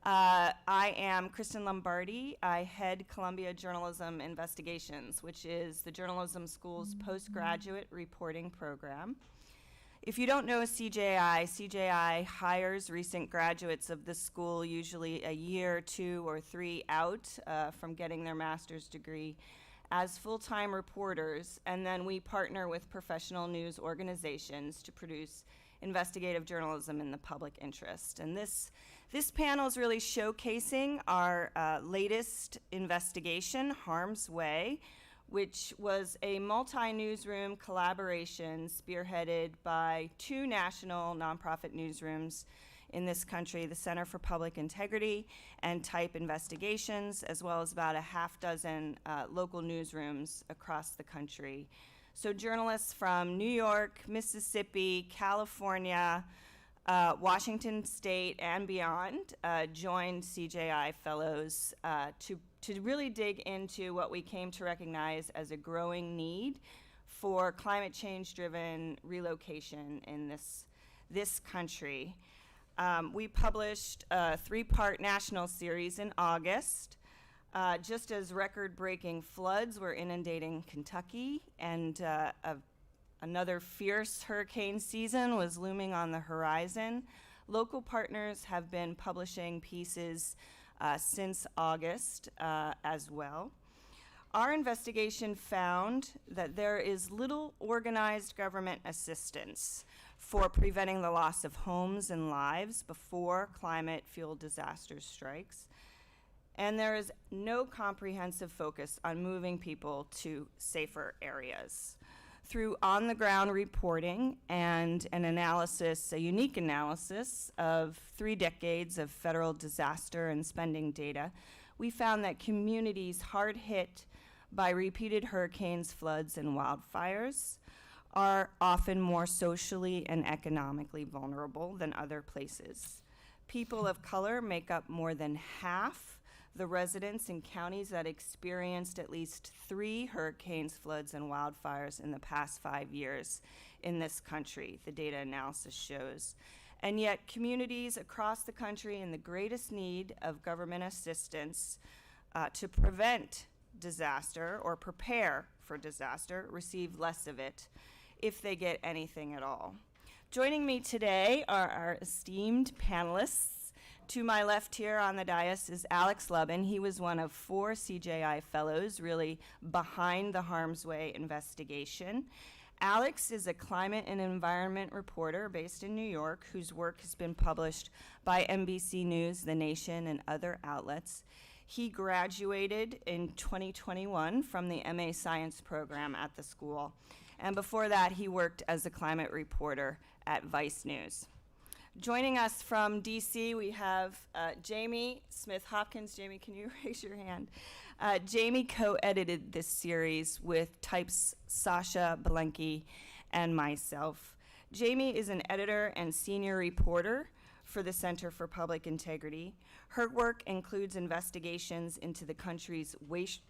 I am Kristen Lombardi. I head Columbia Journalism Investigations, which is the journalism school's postgraduate reporting program. If you don't know CJI hires recent graduates of the school, usually a year, 2 or 3 out from getting their master's degree, as full-time reporters, and then we partner with professional news organizations to produce investigative journalism in the public interest. And this panel is really showcasing our latest investigation, Harm's Way, which was a multi-newsroom collaboration spearheaded by 2 national nonprofit newsrooms in this country, the Center for Public Integrity and Type Investigations, as well as about a half-dozen local newsrooms across the country. So journalists from New York, Mississippi, California, Washington State, and beyond joined CJI Fellows to really dig into what we came to recognize as a growing need for climate change-driven relocation in this country. We published a 3-part national series in August, just as record-breaking floods were inundating Kentucky and another fierce hurricane season was looming on the horizon. Local partners have been publishing pieces since August as well. Our investigation found that there is little organized government assistance for preventing the loss of homes and lives before climate-fueled disasters strikes. And there is no comprehensive focus on moving people to safer areas. Through on-the-ground reporting and an analysis, a unique analysis of 3 decades of federal disaster and spending data, we found that communities hard hit by repeated hurricanes, floods, and wildfires are often more socially and economically vulnerable than other places. People of color make up more than half the residents in counties that experienced at least 3 hurricanes, floods, and wildfires in the past 5 years in this country, the data analysis shows. And yet communities across the country in the greatest need of government assistance to prevent disaster or prepare for disaster receive less of it, if they get anything at all. Joining me today are our esteemed panelists. To my left here on the dais is Alex Lubin. He was one of 4 CJI fellows really behind the Harm's Way investigation. Alex is a climate and environment reporter based in New York whose work has been published by NBC News, The Nation, and other outlets. He graduated in 2021 from the MA Science program at the school. And before that, he worked as a climate reporter at Vice News. Joining us from DC, we have Jamie Smith-Hopkins. Jamie, can you raise your hand? Jamie co-edited this series with Type's Sasha Belenky and myself. Jamie is an editor and senior reporter for the Center for Public Integrity. Her work includes investigations into the country's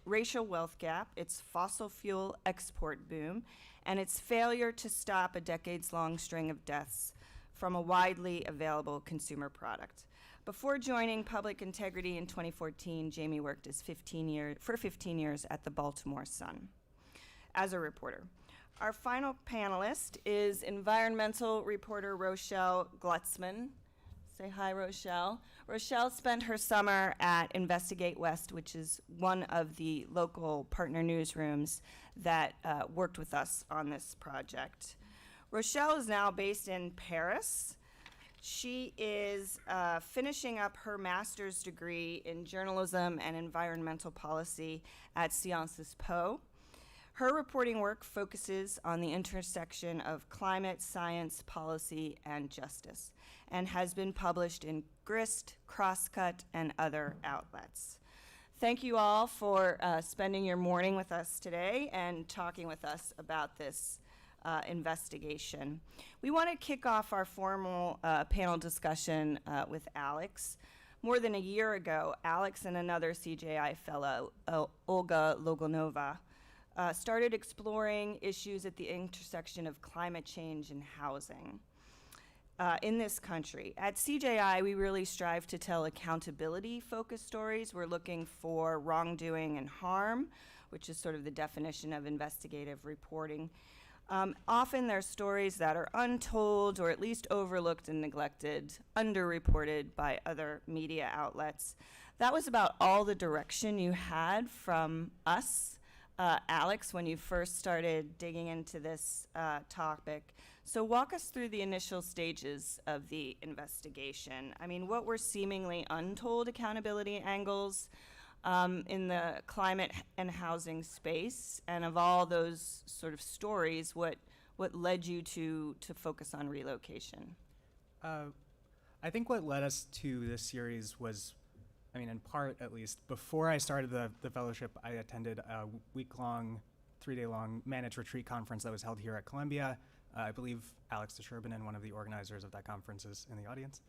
racial wealth gap, its fossil fuel export boom, and its failure to stop a decades-long string of deaths from a widely available consumer product. Before joining Public Integrity in 2014, Jamie worked for 15 years at the Baltimore Sun as a reporter. Our final panelist is environmental reporter Rochelle Glucksman. Say hi, Rochelle. Rochelle spent her summer at Investigate West, which is one of the local partner newsrooms that worked with us on this project. Rochelle is now based in Paris. She is finishing up her master's degree in journalism and environmental policy at Sciences Po. Her reporting work focuses on the intersection of climate, science, policy, and justice, and has been published in Grist, Crosscut, and other outlets. Thank you all for spending your morning with us today and talking with us about this investigation. We want to kick off our formal panel discussion with Alex. More than a year ago, Alex and another CJI fellow, Olga Logunova, started exploring issues at the intersection of climate change and housing. in this country. At CJI, we really strive to tell accountability-focused stories. We're looking for wrongdoing and harm, which is sort of the definition of investigative reporting. Often they're stories that are untold or at least overlooked and neglected, underreported by other media outlets. That was about all the direction you had from us, Alex, when you first started digging into this topic. So walk us through the initial stages of the investigation. I mean, what were seemingly untold accountability angles in the climate and housing space? And of all those sort of stories, what led you to focus on relocation? I think what led us to this series was, I mean, in part at least, before I started the fellowship, I attended a week-long, 3-day-long managed retreat conference that was held here at Columbia. I believe Alex DeSherbinen, one of the organizers of that conference, is in the audience.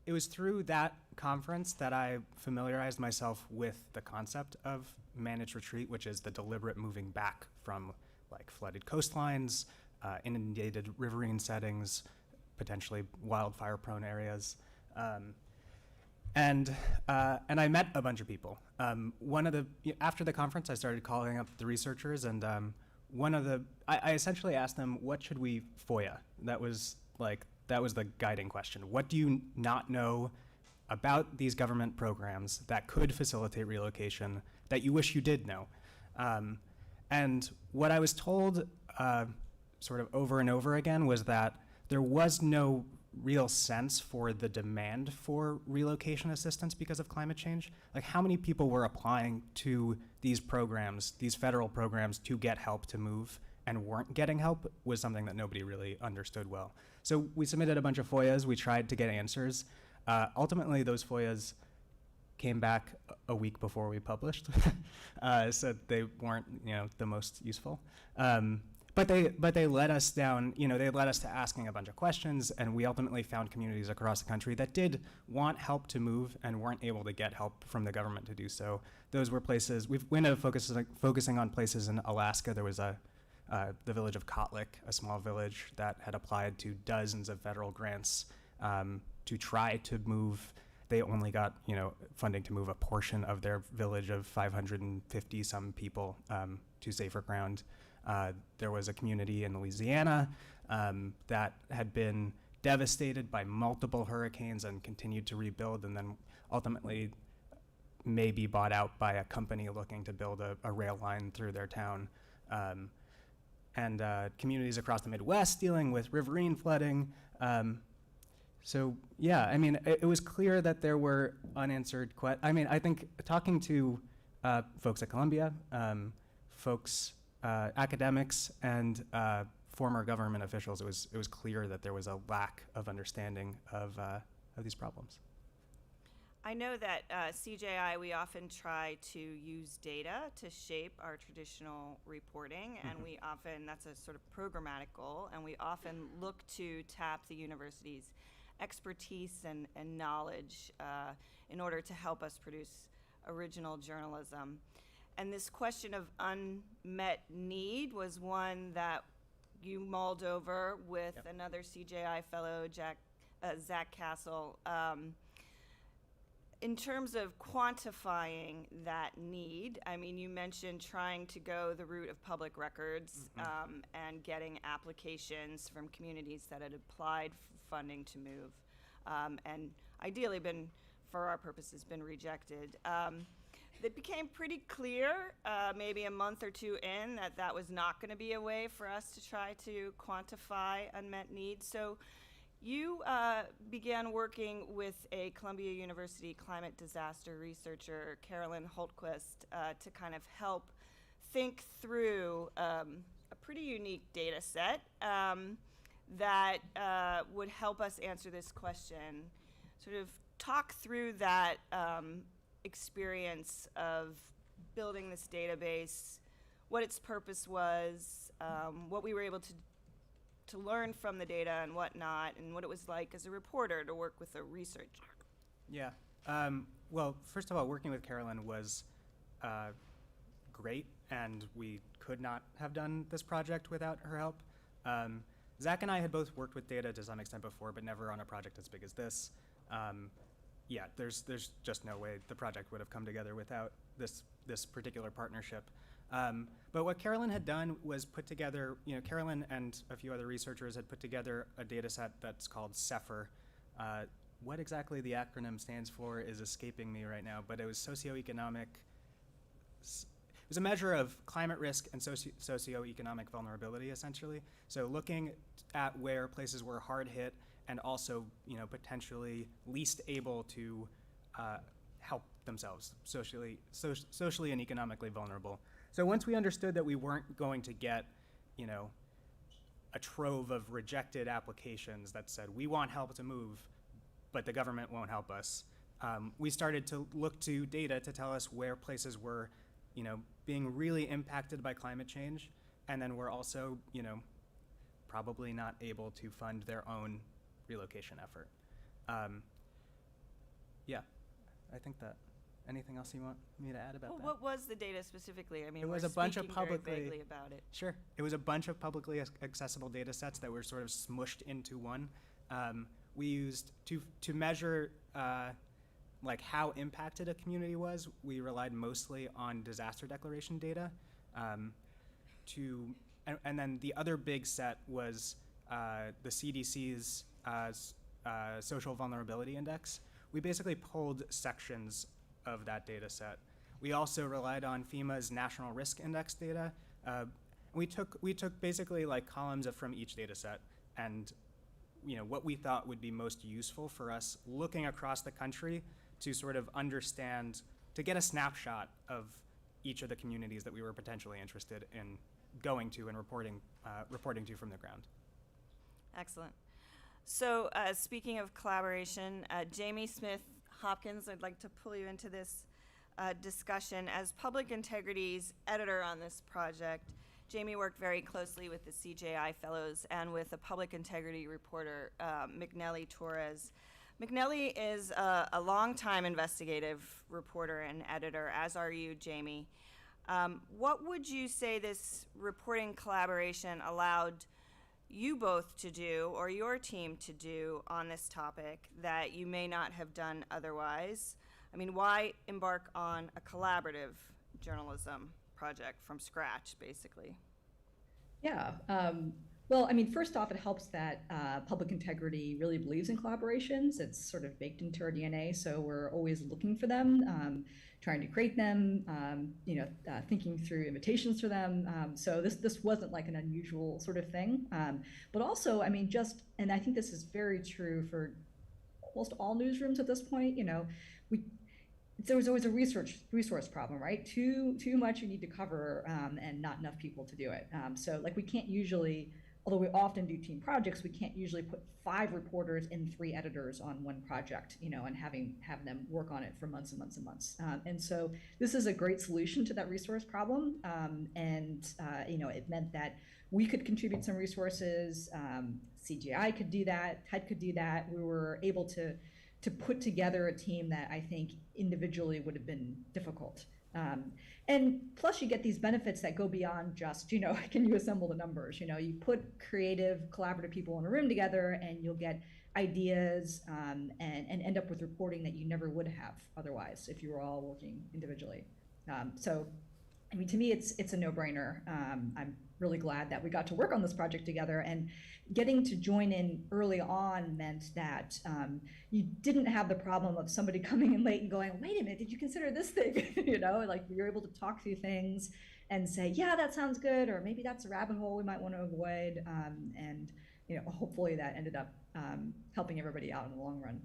It was through that conference that I familiarized myself with the concept of managed retreat, which is the deliberate moving back from like flooded coastlines, inundated riverine settings, potentially wildfire-prone areas. And I met a bunch of people. After the conference, I started calling up the researchers, and I essentially asked them, what should we FOIA? That was the guiding question. What do you not know about these government programs that could facilitate relocation that you wish you did know? And what I was told sort of over and over again was that there was no real sense for the demand for relocation assistance because of climate change. Like, how many people were applying to these programs, these federal programs, to get help to move and weren't getting help was something that nobody really understood well. So we submitted a bunch of FOIAs. We tried to get answers. Ultimately, those FOIAs came back a week before we published, so they weren't, the most useful. But they led us down, they led us to asking a bunch of questions, and we ultimately found communities across the country that did want help to move and weren't able to get help from the government to do so. Those were places, we ended up focusing on places in Alaska. There was the village of Kotlik, a small village that had applied to dozens of federal grants to try to move. They only got, funding to move a portion of their village of 550 some people to safer ground. There was a community in Louisiana that had been devastated by multiple hurricanes and continued to rebuild, and then ultimately may be bought out by a company looking to build a rail line through their town. And communities across the Midwest dealing with riverine flooding. So yeah, I mean, it was clear that there were unanswered questions. I mean, I think talking to folks at Columbia, academics, and former government officials, it was clear that there was a lack of understanding of these problems. I know that CJI, we often try to use data to shape our traditional reporting, and we often, that's a sort of programmatic goal, and we often look to tap the university's expertise and knowledge in order to help us produce original journalism. And this question of unmet need was one that you mulled over with another CJI fellow, Zach Castle. In terms of quantifying that need, I mean, you mentioned trying to go the route of public records and getting applications from communities that had applied for funding to move, and ideally been, for our purposes, been rejected. It became pretty clear, maybe a month or two in, that was not going to be a way for us to try to quantify unmet needs. So you began working with a Columbia University climate disaster researcher, Carolyn Holtquist, to kind of help think through a pretty unique data set that would help us answer this question. Sort of talk through that experience of building this database, what its purpose was, what we were able to learn from the data and whatnot, and what it was like as a reporter to work with a researcher. Yeah. Well, first of all, working with Carolyn was great, and we could not have done this project without her help. Zach and I had both worked with data to some extent before, but never on a project as big as this. Yeah, there's just no way the project would have come together without this particular partnership. But what Carolyn had done was put together, Carolyn and a few other researchers had put together a data set that's called CEPHR. What exactly the acronym stands for is escaping me right now, but it was socioeconomic. It was a measure of climate risk and socioeconomic vulnerability, essentially. So looking at where places were hard hit and also, potentially least able to help themselves, socially and economically vulnerable. So once we understood that we weren't going to get, a trove of rejected applications that said, we want help to move, but the government won't help us, we started to look to data to tell us where places were, being really impacted by climate change, and then we're also, probably not able to fund their own relocation effort. Yeah, I think that. Anything else you want me to add about that? What was the data specifically? I mean, It was we're a bunch of speaking very publicly- vaguely about it. Sure. It was a bunch of publicly accessible data sets that were sort of smushed into one. We used, to measure like how impacted a community was, we relied mostly on disaster declaration data. And then the other big set was the CDC's social vulnerability index. We basically pulled sections of that data set. We also relied on FEMA's national risk index data. We took basically like columns from each data set and what we thought would be most useful for us looking across the country to sort of understand, to get a snapshot of each of the communities that we were potentially interested in going to and reporting to from the ground. Excellent. So speaking of collaboration, Jamie Smith Hopkins, I'd like to pull you into this discussion. As public integrity's editor on this project, Jamie worked very closely with the CJI Fellows and with a public integrity reporter, McNelly Torres. McNelly is a longtime investigative reporter and editor, as are you, Jamie. What would you say this reporting collaboration allowed you both to do, or your team to do, on this topic that you may not have done otherwise? I mean, why embark on a collaborative journalism project from scratch, basically? Yeah. Well, I mean, first off, it helps that public integrity really believes in collaborations. It's sort of baked into our DNA, so we're always looking for them, trying to create them, thinking through invitations for them. So this wasn't like an unusual sort of thing. But also, I mean, and I think this is very true for almost all newsrooms at this point. There was always a resource problem, right? Too much you need to cover, and not enough people to do it. So like we can't usually, although we often do team projects, we can't usually put 5 reporters and 3 editors on one project, and have them work on it for months and months and months. And so this is a great solution to that resource problem. It meant that we could contribute some resources. CGI could do that. TED could do that. We were able to put together a team that I think individually would have been difficult. And plus you get these benefits that go beyond just, can you assemble the numbers? You put creative, collaborative people in a room together and you'll get ideas and end up with reporting that you never would have otherwise if you were all working individually. So, I mean, to me, it's a no-brainer. I'm really glad that we got to work on this project together, and getting to join in early on meant that you didn't have the problem of somebody coming in late and going, wait a minute, did you consider this thing? Like you're able to talk through things and say, yeah, that sounds good, or maybe that's a rabbit hole we might want to avoid. And hopefully that ended up helping everybody out in the long run.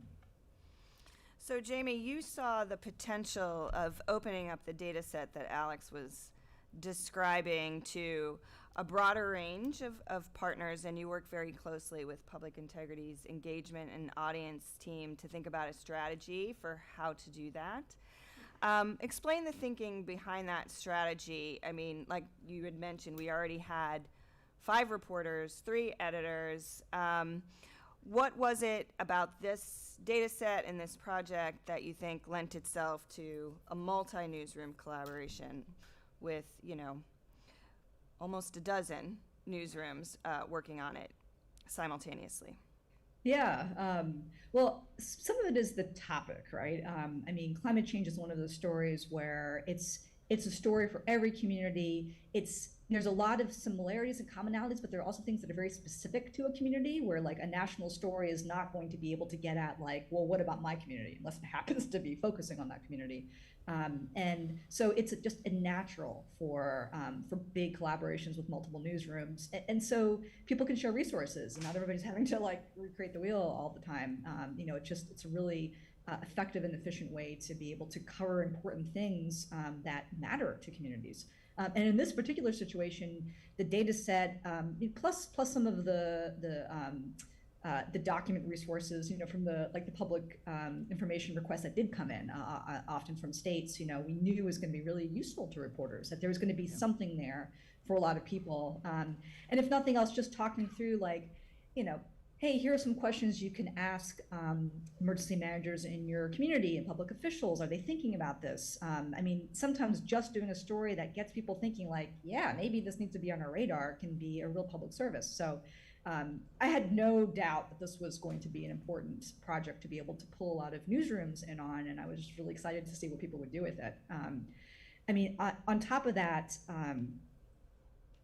So Jamie, you saw the potential of opening up the data set that Alex was describing to a broader range of partners, and you work very closely with Public Integrity's engagement and audience team to think about a strategy for how to do that. Explain the thinking behind that strategy. I mean, like you had mentioned, we already had 5 reporters, 3 editors. What was it about this data set and this project that you think lent itself to a multi-newsroom collaboration with, almost a dozen newsrooms working on it? simultaneously? Yeah, well, some of it is the topic, right? I mean, climate change is one of those stories where it's a story for every community. There's a lot of similarities and commonalities, but there are also things that are very specific to a community where like a national story is not going to be able to get at like, well, what about my community? Unless it happens to be focusing on that community. And so it's just a natural for big collaborations with multiple newsrooms. And so people can share resources and not everybody's having to like recreate the wheel all the time. It's a really effective and efficient way to be able to cover important things that matter to communities. And in this particular situation, the data set plus some of the document resources, from the public information requests that did come in, often from states, we knew was going to be really useful to reporters, that there was going to be something there for a lot of people. And if nothing else, just talking through hey, here are some questions you can ask emergency managers in your community and public officials. Are they thinking about this? I mean, sometimes just doing a story that gets people thinking like, yeah, maybe this needs to be on our radar can be a real public service. So I had no doubt that this was going to be an important project to be able to pull a lot of newsrooms in on, and I was just really excited to see what people would do with it. On top of that,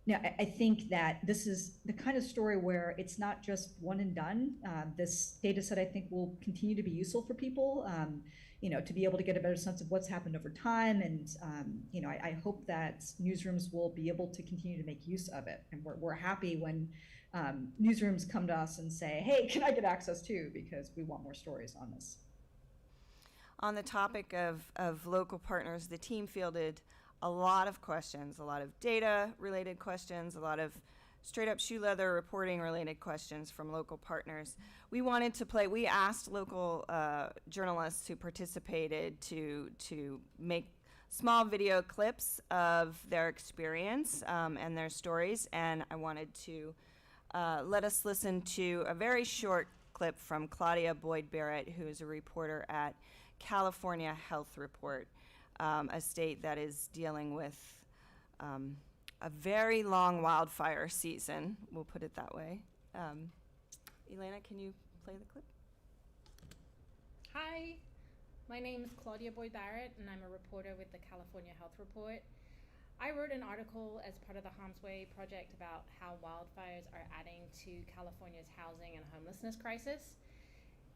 I think that this is the kind of story where it's not just one and done. This data set, I think, will continue to be useful for people, to be able to get a better sense of what's happened over time. And, I hope that newsrooms will be able to continue to make use of it. And we're happy when newsrooms come to us and say, hey, can I get access too? Because we want more stories on this. On the topic of local partners, the team fielded a lot of questions, a lot of data-related questions, a lot of straight-up shoe-leather reporting-related questions from local partners. We asked local journalists who participated to make small video clips of their experience and their stories, and I wanted to let us listen to a very short clip from Claudia Boyd-Barrett, who is a reporter at California Health Report, a state that is dealing with a very long wildfire season, we'll put it that way. Elena, can you play the clip? Hi, my name is Claudia Boyd-Barrett, and I'm a reporter with the California Health Report. I wrote an article as part of the Harm's Way project about how wildfires are adding to California's housing and homelessness crisis.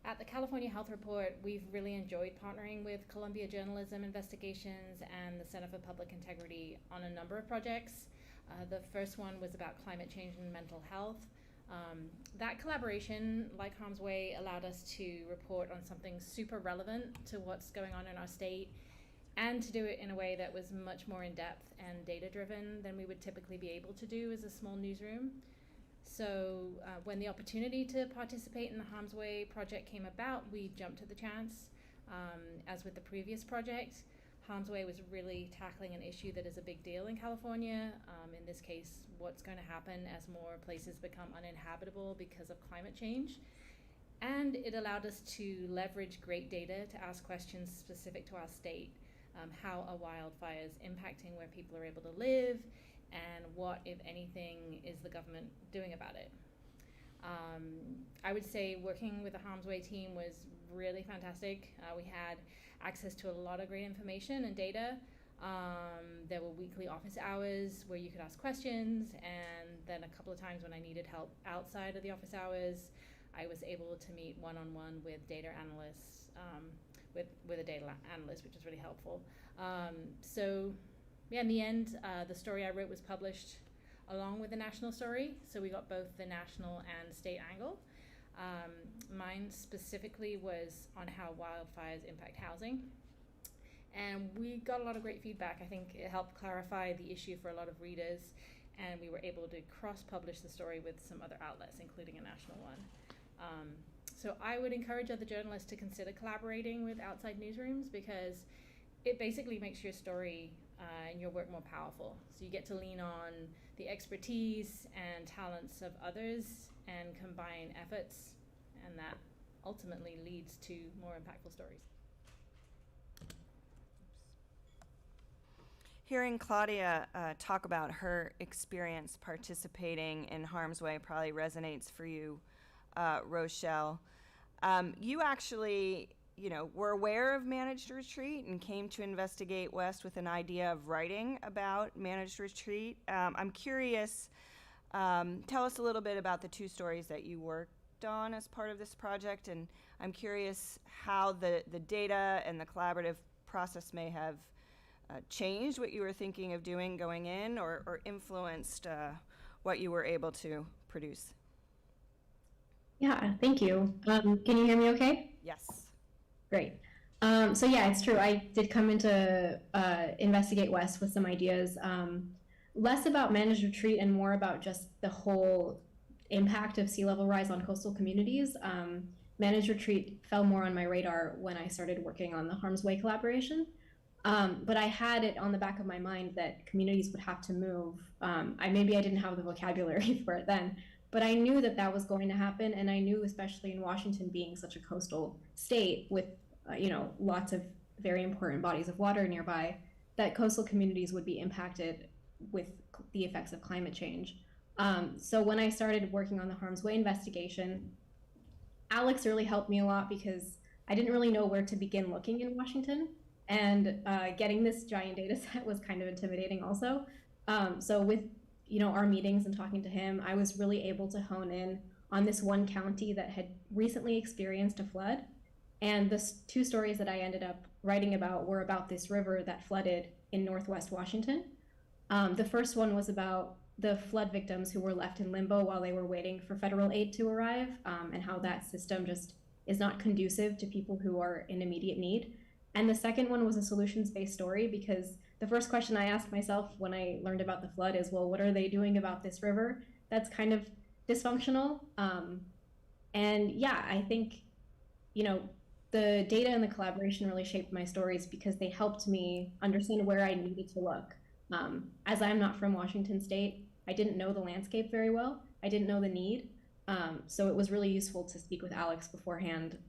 At the California Health Report, we've really enjoyed partnering with Columbia Journalism Investigations and the Center for Public Integrity on a number of projects. The first one was about climate change and mental health. That collaboration, like Harm's Way, allowed us to report on something super relevant to what's going on in our state, and to do it in a way that was much more in-depth and data-driven than we would typically be able to do as a small newsroom. So when the opportunity to participate in the Harm's Way project came about, we jumped at the chance. As with the previous project, Harm's Way was really tackling an issue that is a big deal in California. In this case, what's going to happen as more places become uninhabitable because of climate change. And it allowed us to leverage great data to ask questions specific to our state. How are wildfires impacting where people are able to live, and what, if anything, is the government doing about it? I would say working with the Harm's Way team was really fantastic. We had access to a lot of great information and data. There were weekly office hours where you could ask questions, and then a couple of times when I needed help outside of the office hours, I was able to meet one-on-one with data analysts, with a data analyst, which was really helpful. In the end, the story I wrote was published along with the national story, so we got both the national and state angle. Mine specifically was on how wildfires impact housing, and we got a lot of great feedback. I think it helped clarify the issue for a lot of readers, and we were able to cross-publish the story with some other outlets, including a national one. So I would encourage other journalists to consider collaborating with outside newsrooms, because it basically makes your story and your work more powerful. So you get to lean on the expertise and talents of others and combine efforts, and that ultimately leads to more impactful stories. Hearing Claudia talk about her experience participating in harm's way probably resonates for you, Rochelle. You actually, were aware of managed retreat and came to Investigate West with an idea of writing about managed retreat. I'm curious, tell us a little bit about the 2 stories that you worked on as part of this project, and I'm curious how the data and the collaborative process may have changed what you were thinking of doing going in, or influenced what you were able to produce. Yeah, thank you. Can you hear me okay? Yes. Great. So yeah, it's true. I did come into Investigate West with some ideas, less about managed retreat and more about just the whole impact of sea level rise on coastal communities. Managed retreat fell more on my radar when I started working on the Harm's Way collaboration. But I had it on the back of my mind that communities would have to move. Maybe I didn't have the vocabulary for it then, but I knew that that was going to happen, and I knew, especially in Washington being such a coastal state with lots of very important bodies of water nearby, that coastal communities would be impacted with the effects of climate change. So when I started working on the Harm's Way investigation, Alex really helped me a lot because I didn't really know where to begin looking in Washington. And getting this giant data set was kind of intimidating also. So with our meetings and talking to him, I was really able to hone in on this one county that had recently experienced a flood. And the 2 stories that I ended up writing about were about this river that flooded in Northwest Washington. The first one was about the flood victims who were left in limbo while they were waiting for federal aid to arrive, and how that system just is not conducive to people who are in immediate need. And the second one was a solutions-based story, because the first question I asked myself when I learned about the flood is, well, what are they doing about this river that's kind of dysfunctional? And yeah, I think, the data and the collaboration really shaped my stories because they helped me understand where I needed to look. As I'm not from Washington State, I didn't know the landscape very well. I didn't know the need. So it was really useful to speak with Alex beforehand,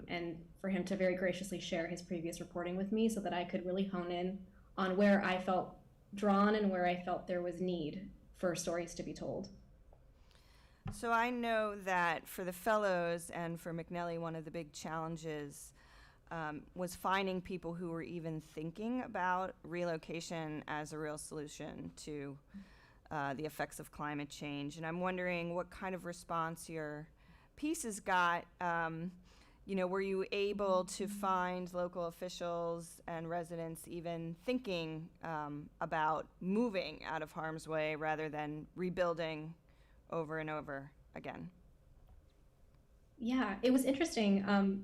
and for him to very graciously share his previous reporting with me so that I could really hone in on where I felt drawn and where I felt there was need for stories to be told. So I know that for the fellows and for McNelly, one of the big challenges was finding people who were even thinking about relocation as a real solution to the effects of climate change. And I'm wondering what kind of response your pieces got. Were you able to find local officials and residents even thinking about moving out of harm's way rather than rebuilding over and over again? Yeah, it was interesting.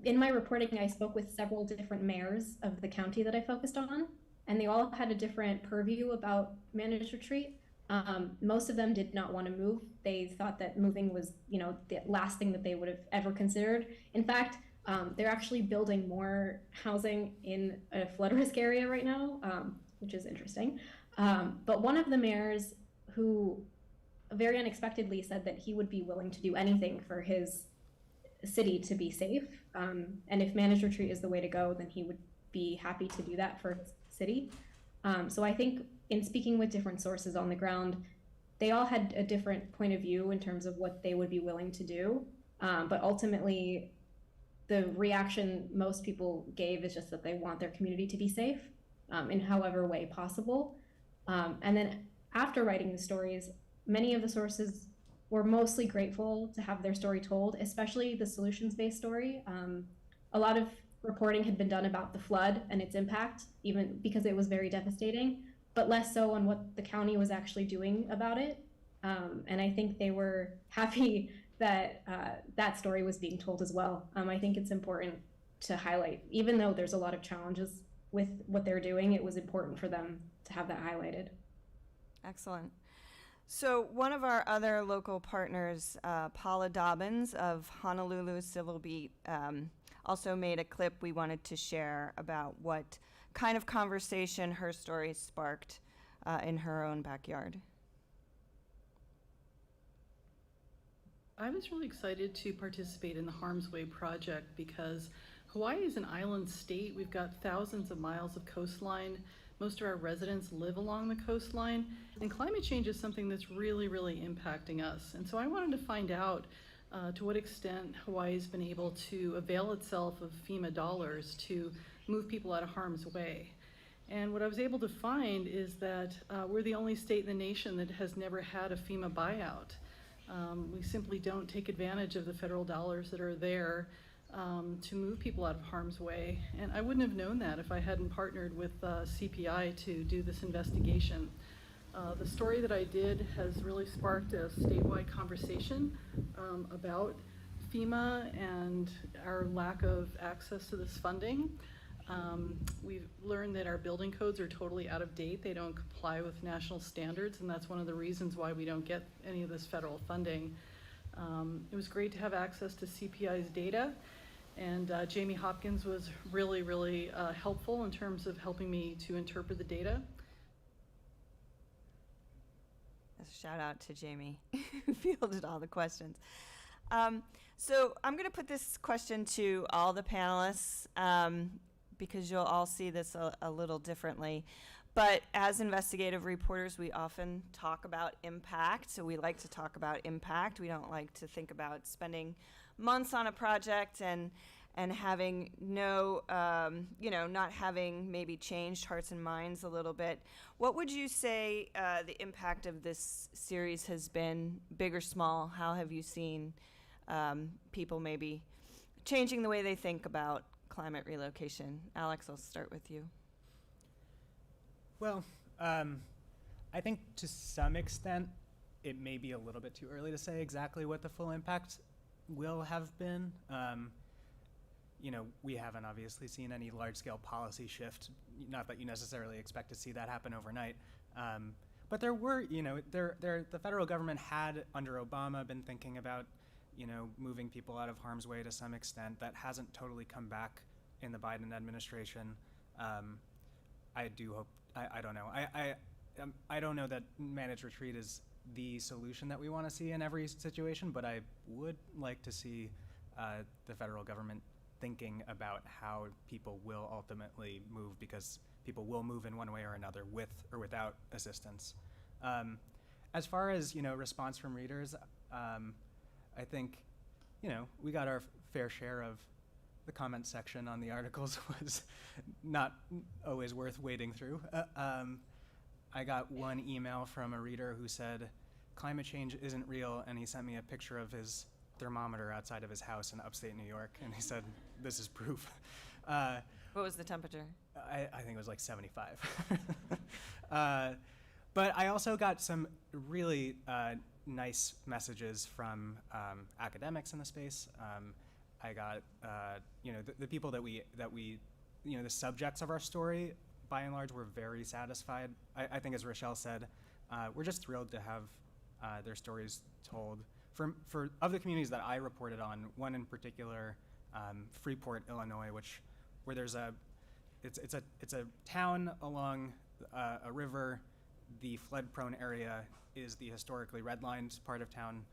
In my reporting, I spoke with several different mayors of the county that I focused on, and they all had a different purview about managed retreat. Most of them did not want to move. They thought that moving was, the last thing that they would have ever considered. In fact, they're actually building more housing in a flood risk area right now, which is interesting. But one of the mayors who very unexpectedly said that he would be willing to do anything for his city to be safe. And if managed retreat is the way to go, then he would be happy to do that for his city. So I think in speaking with different sources on the ground, they all had a different point of view in terms of what they would be willing to do. But ultimately, the reaction most people gave is just that they want their community to be safe in however way possible. And then after writing the stories, many of the sources were mostly grateful to have their story told, especially the solutions-based story. A lot of reporting had been done about the flood and its impact, even because it was very devastating, but less so on what the county was actually doing about it. And I think they were happy that that story was being told as well. I think it's important to highlight, even though there's a lot of challenges with what they're doing, it was important for them to have that highlighted. Excellent. So one of our other local partners, Paula Dobbins of Honolulu Civil Beat, also made a clip we wanted to share about what kind of conversation her story sparked in her own backyard. I was really excited to participate in the Harm's Way project because Hawaii is an island state. We've got thousands of miles of coastline. Most of our residents live along the coastline, and climate change is something that's really, really impacting us. And so I wanted to find out to what extent Hawaii's been able to avail itself of FEMA dollars to move people out of harm's way. And what I was able to find is that we're the only state in the nation that has never had a FEMA buyout. We simply don't take advantage of the federal dollars that are there to move people out of harm's way. And I wouldn't have known that if I hadn't partnered with CPI to do this investigation. The story that I did has really sparked a statewide conversation about FEMA and our lack of access to this funding. We've learned that our building codes are totally out of date. They don't comply with national standards, and that's one of the reasons why we don't get any of this federal funding. It was great to have access to CPI's data, and Jamie Hopkins was really, really helpful in terms of helping me to interpret the data. A shout out to Jamie, who fielded all the questions. So I'm going to put this question to all the panelists because you'll all see this a little differently. But as investigative reporters, we often talk about impact. So we like to talk about impact. We don't like to think about spending months on a project and having no, not having maybe changed hearts and minds a little bit. What would you say the impact of this series has been, big or small? How have you seen people maybe changing the way they think about climate relocation? Alex, I'll start with you. Well, I think to some extent, it may be a little bit too early to say exactly what the full impact will have been. We haven't obviously seen any large-scale policy shift, not that you necessarily expect to see that happen overnight. But there were, the federal government had, under Obama, been thinking about, moving people out of harm's way to some extent. That hasn't totally come back in the Biden administration. I do hope, I don't know. I don't know that managed retreat is the solution that we want to see in every situation, but I would like to see the federal government thinking about how people will ultimately move, because people will move in one way or another with or without assistance. As far as, response from readers, I think, we got our fair share of the comment section on the articles was not always worth wading through. I got one email from a reader who said, climate change isn't real, and he sent me a picture of his thermometer outside of his house in upstate New York, and he said, this is proof. What was the temperature? I think it was like 75. But I also got some really nice messages from academics in the space. I got, the people that we, the subjects of our story, by and large, were very satisfied. I think, as Rochelle said, we're just thrilled to have their stories told. For of the communities that I reported on, one in particular, Freeport, Illinois, where there's it's a town along a river. The flood-prone area is the historically redlined part of town.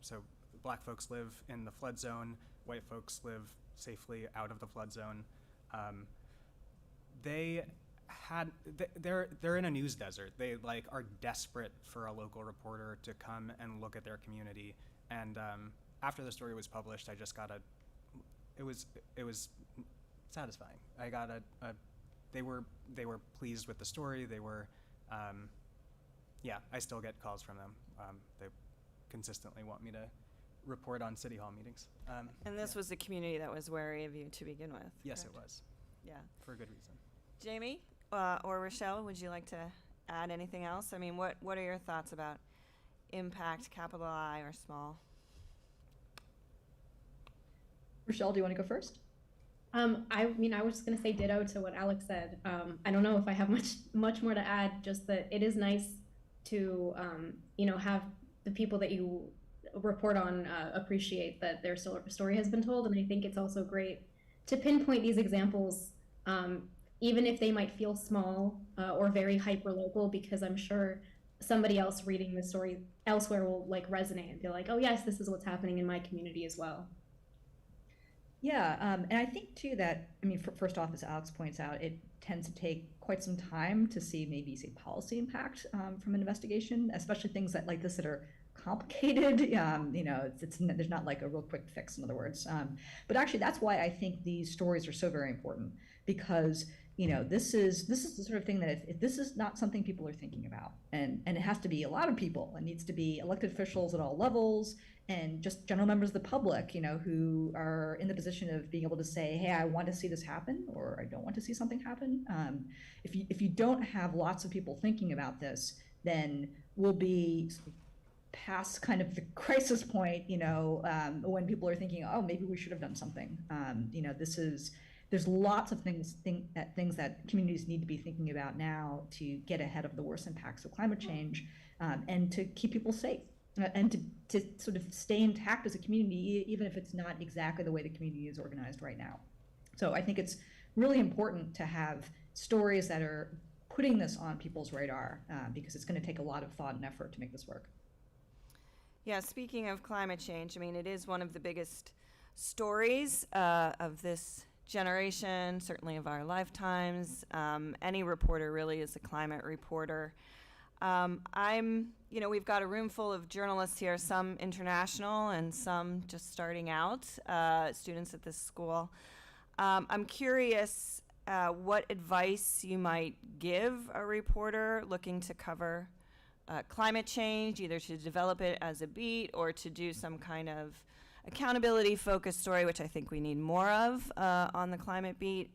So black folks live in the flood zone. White folks live safely out of the flood zone. They're in a news desert. They are desperate for a local reporter to come and look at their community. And after the story was published, I just got it was satisfying. I got they were pleased with the story. They were, I still get calls from them. They consistently want me to report on City Hall meetings. And this was a community that was wary of you to begin with. Yes, correct? it was. Yeah. For a good reason. Jamie or Rochelle, would you like to add anything else? I mean, what are your thoughts about impact, capital I or small? Rochelle, do you want to go first? I was just going to say ditto to what Alex said. I don't know if I have much more to add, just that it is nice to, have the people that you report on appreciate that their story has been told. And I think it's also great to pinpoint these examples, even if they might feel small or very hyper-local, because I'm sure somebody else reading the story elsewhere will resonate and be like, oh yes, this is what's happening in my community as well. Yeah, and I think too that, I mean, first off, as Alex points out, it tends to take quite some time to see maybe say policy impact from an investigation, especially things that like this that are complicated. It's there's not like a real quick fix, in other words. But actually, that's why I think these stories are so very important because this is the sort of thing that if this is not something people are thinking about, and it has to be a lot of people, it needs to be elected officials at all levels and just general members of the public, who are in the position of being able to say, hey, I want to see this happen, or I don't want to see something happen. If you don't have lots of people thinking about this, then we'll be past kind of the crisis point, when people are thinking, oh, maybe we should have done something. There's lots of things that communities need to be thinking about now to get ahead of the worst impacts of climate change, and to keep people safe, and to sort of stay intact as a community, even if it's not exactly the way the community is organized right now. So I think it's really important to have stories that are putting this on people's radar, because it's going to take a lot of thought and effort to make this work. Yeah, speaking of climate change, I mean, it is one of the biggest stories of this generation, certainly of our lifetimes. Any reporter really is a climate reporter. We've got a room full of journalists here, some international and some just starting out, students at this school. I'm curious what advice you might give a reporter looking to cover climate change, either to develop it as a beat or to do some kind of accountability focused story, which I think we need more of on the climate beat,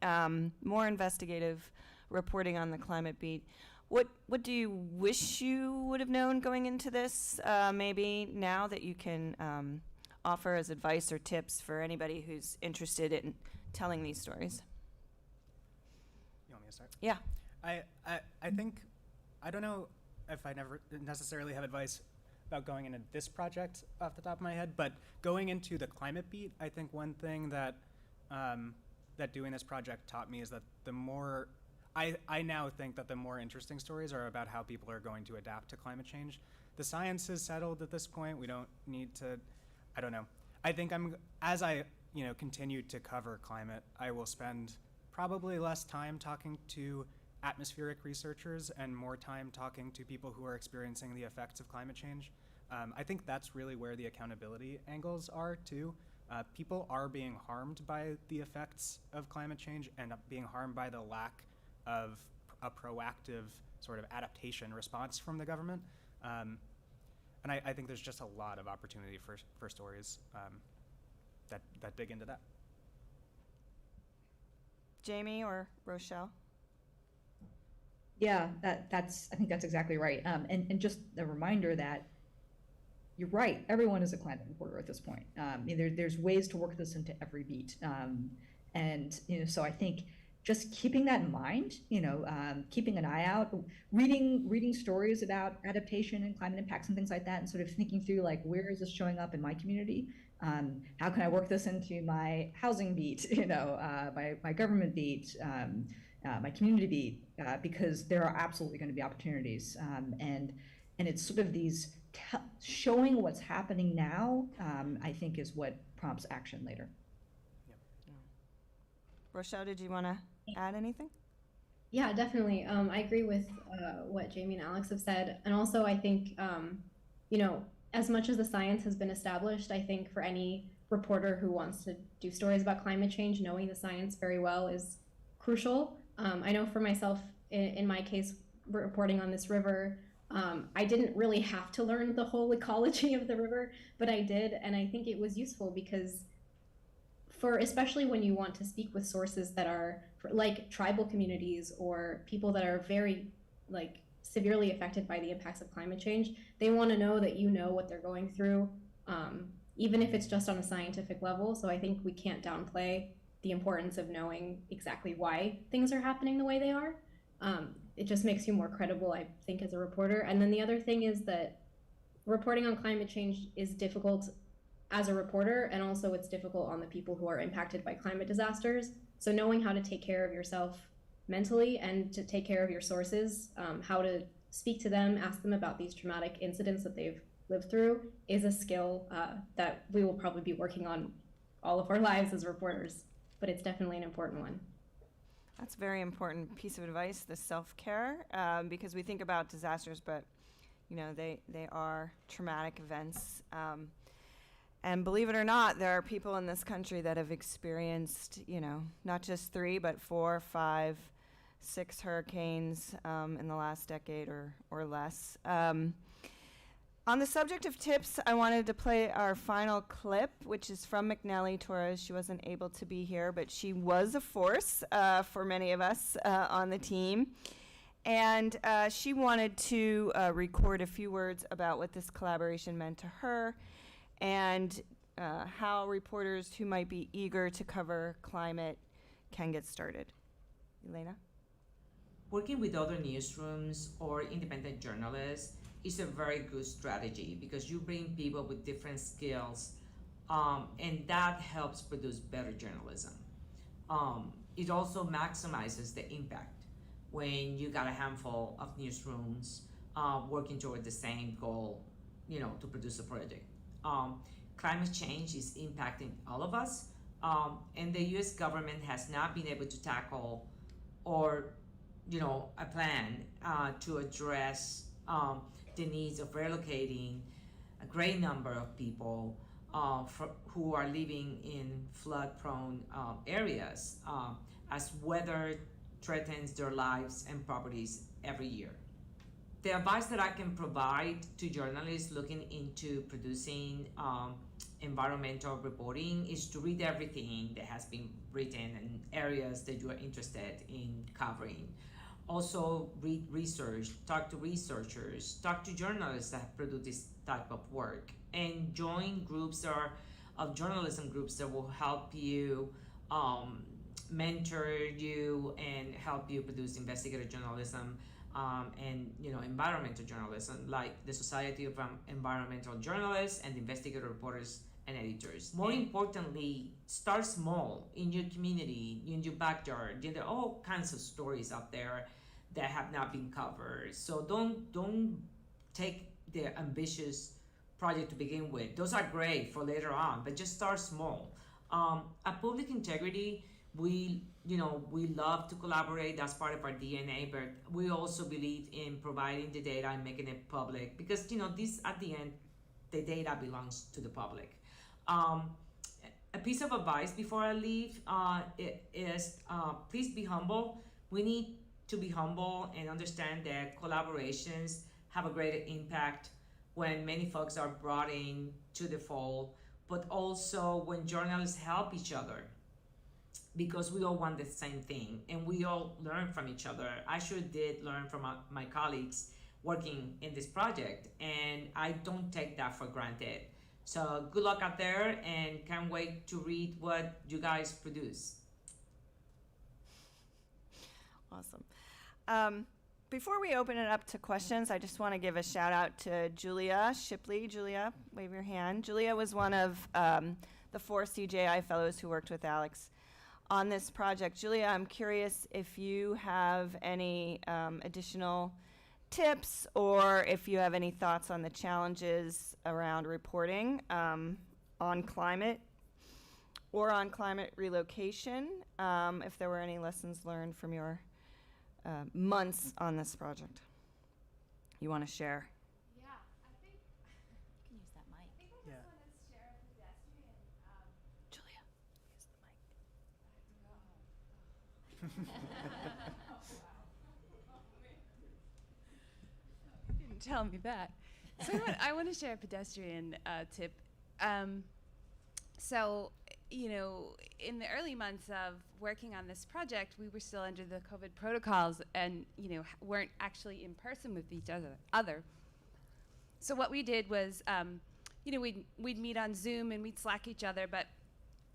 more investigative reporting on the climate beat. What do you wish you would have known going into this, maybe now that you can offer as advice or tips for anybody who's interested in telling these stories? You want me to start? Yeah. I think, I don't know if I never necessarily have advice about going into this project off the top of my head, but going into the climate beat, I think one thing that that doing this project taught me is that the more, I now think that the more interesting stories are about how people are going to adapt to climate change. The science is settled at this point. We don't need to, I don't know. I think as I continue to cover climate, I will spend probably less time talking to atmospheric researchers and more time talking to people who are experiencing the effects of climate change. I think that's really where the accountability angles are too. People are being harmed by the effects of climate change and being harmed by the lack of a proactive sort of adaptation response from the government. And I think there's just a lot of opportunity for stories that dig into that. Jamie or Rochelle? Yeah, I think that's exactly right. And just a reminder that you're right, everyone is a climate reporter at this point. There's ways to work this into every beat. So I think just keeping that in mind, keeping an eye out, reading stories about adaptation and climate impacts and things like that, and sort of thinking through like, where is this showing up in my community? How can I work this into my housing beat, my government beat, my community beat, because there are absolutely going to be opportunities. And it's sort of these showing what's happening now, I think is what prompts action later. Rochelle, did you want to add anything? Yeah, definitely. I agree with what Jamie and Alex have said. And also, I think, as much as the science has been established, I think for any reporter who wants to do stories about climate change, knowing the science very well is crucial. I know for myself, in my case, reporting on this river, I didn't really have to learn the whole ecology of the river, but I did. And I think it was useful because especially when you want to speak with sources that are like tribal communities or people that are very severely affected by the impacts of climate change, they want to know that you know what they're going through, even if it's just on a scientific level. So I think we can't downplay the importance of knowing exactly why things are happening the way they are. It just makes you more credible, I think, as a reporter. And then the other thing is that reporting on climate change is difficult as a reporter, and also it's difficult on the people who are impacted by climate disasters. So knowing how to take care of yourself mentally and to take care of your sources, how to speak to them, ask them about these traumatic incidents that they've lived through, is a skill that we will probably be working on all of our lives as reporters, but it's definitely an important one. That's a very important piece of advice, the self-care, because we think about disasters, but they are traumatic events. And believe it or not, there are people in this country that have experienced, not just 3, but 4, 5, 6 hurricanes in the last decade or less. On the subject of tips, I wanted to play our final clip, which is from McNally Torres. She wasn't able to be here, but she was a force for many of us on the team. And she wanted to record a few words about what this collaboration meant to her and how reporters who might be eager to cover climate can get started. Elena? Working with other newsrooms or independent journalists is a very good strategy because you bring people with different skills, and that helps produce better journalism. It also maximizes the impact when you got a handful of newsrooms working toward the same goal, to produce a project. Climate change is impacting all of us, and the US government has not been able to tackle or a plan to address the needs of relocating a great number of people who are living in flood-prone areas as weather threatens their lives and properties every year. The advice that I can provide to journalists looking into producing environmental reporting is to read everything that has been written in areas that you are interested in covering. Also read research, talk to researchers, talk to journalists that produce this type of work, and join groups of journalism groups that will help you, mentor you, and help you produce investigative journalism and environmental journalism, like the Society of Environmental Journalists and Investigative Reporters and Editors. More importantly, start small in your community, in your backyard. There are all kinds of stories out there that have not been covered. So don't take the ambitious project to begin with. Those are great for later on, but just start small. At Public Integrity, we love to collaborate. That's part of our DNA, but we also believe in providing the data and making it public because this at the end, the data belongs to the public. A piece of advice before I leave is please be humble. We need to be humble and understand that collaborations have a greater impact when many folks are brought in to the fold, but also when journalists help each other, because we all want the same thing and we all learn from each other. I sure did learn from my colleagues working in this project, and I don't take that for granted. So good luck out there, and can't wait to read what you guys produce. Awesome. Before we open it up to questions, I just want to give a shout out to Julia Shipley. Julia, wave your hand. Julia was one of the 4 CJI fellows who worked with Alex on this project. Julia, I'm curious if you have any additional tips or if you have any thoughts on the challenges around reporting on climate or on climate relocation, if there were any lessons learned from your months on this project you want to share. Yeah, I think you can use that mic. I think I Yeah. just want to share a pedestrian. Julia, use the mic. You didn't tell me that. So I want to share a pedestrian tip. So, in the early months of working on this project, we were still under the COVID protocols and, weren't actually in person with each other. So what we did was, we'd meet on Zoom and we'd Slack each other, but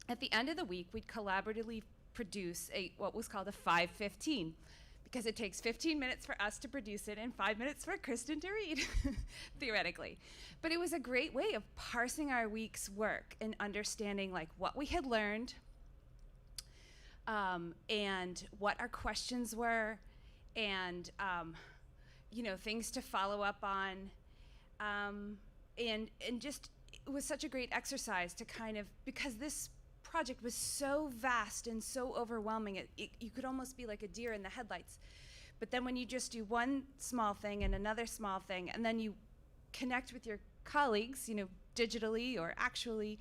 at the end of the week, we'd collaboratively produce what was called a 5:15, because it takes 15 minutes for us to produce it and 5 minutes for Kristen to read, theoretically. But it was a great way of parsing our week's work and understanding what we had learned and what our questions were and, things to follow up on. And just, it was such a great exercise to kind of, because this project was so vast and so overwhelming, you could almost be like a deer in the headlights. But then when you just do one small thing and another small thing, and then you connect with your colleagues, digitally or actually,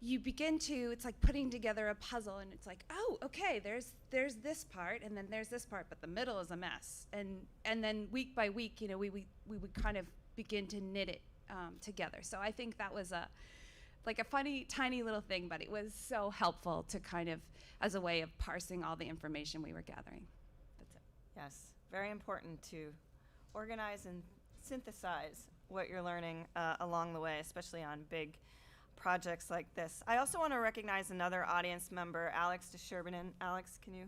you begin to, it's like putting together a puzzle, and it's like, oh, okay, there's this part, and then there's this part, but the middle is a mess. And then week by week, we would kind of begin to knit it together. So I think that was a funny, tiny little thing, but it was so helpful to kind of, as a way of parsing all the information we were gathering. That's it. Yes, very important to organize and synthesize what you're learning along the way, especially on big projects like this. I also want to recognize another audience member, Alex DeSherbinen. Alex, can you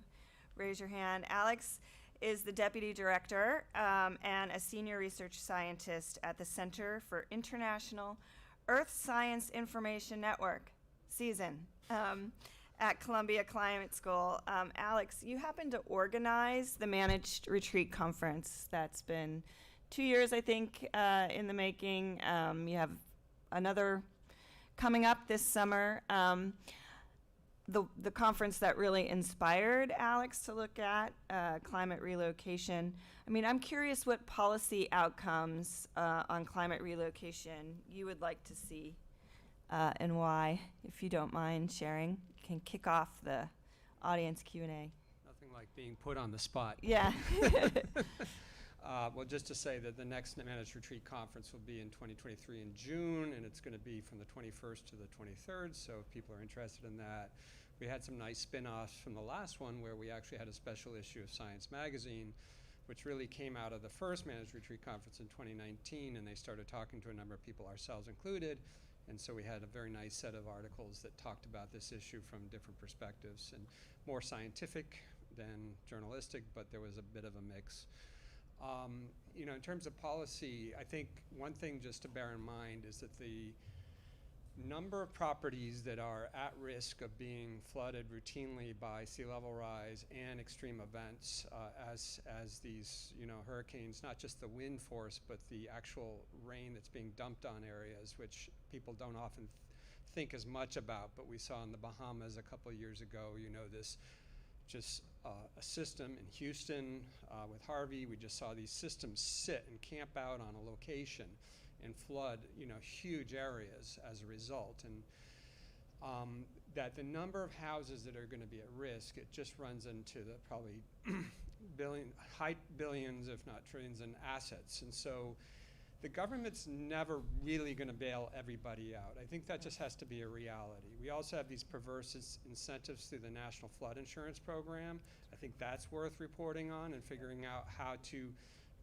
raise your hand? Alex is the Deputy Director and a Senior Research Scientist at the Center for International Earth Science Information Network, CESN, at Columbia Climate School. Alex, you happen to organize the Managed Retreat Conference that's been 2 years, I think, in the making. You have another coming up this summer. The conference that really inspired Alex to look at climate relocation. I mean, I'm curious what policy outcomes on climate relocation you would like to see and why, if you don't mind sharing. You can kick off the audience Q&A. Nothing like being put on the spot. Yeah. Well, just to say that the next Managed Retreat Conference will be in 2023 in June, and it's going to be from the 21st to the 23rd, so if people are interested in that. We had some nice spin-offs from the last one where we actually had a special issue of Science Magazine, which really came out of the first Managed Retreat Conference in 2019, and they started talking to a number of people, ourselves included, and so we had a very nice set of articles that talked about this issue from different perspectives, and more scientific than journalistic, but there was a bit of a mix. In terms of policy, I think one thing just to bear in mind is that the number of properties that are at risk of being flooded routinely by sea level rise and extreme events as these hurricanes, not just the wind force, but the actual rain that's being dumped on areas, which people don't often think as much about, but we saw in the Bahamas a couple of years ago, this just a system in Houston with Harvey. We just saw these systems sit and camp out on a location and flood, huge areas as a result. And that the number of houses that are going to be at risk, it just runs into the probably high billions, if not trillions, in assets. And so the government's never really going to bail everybody out. I think that just has to be a reality. We also have these perverse incentives through the National Flood Insurance Program. I think that's worth reporting on and figuring out how to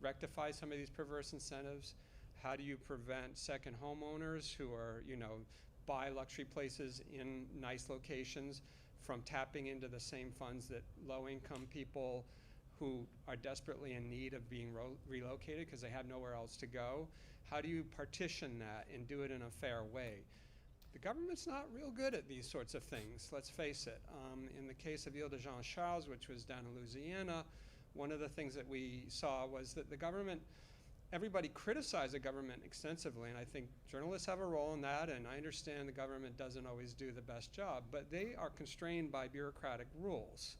rectify some of these perverse incentives. How do you prevent second homeowners who are, buy luxury places in nice locations from tapping into the same funds that low-income people who are desperately in need of being relocated because they have nowhere else to go? How do you partition that and do it in a fair way? The government's not real good at these sorts of things, let's face it. In the case of Ile de Jean Charles, which was down in Louisiana, one of the things that we saw was that the government, everybody criticized the government extensively, and I think journalists have a role in that, and I understand the government doesn't always do the best job, but they are constrained by bureaucratic rules.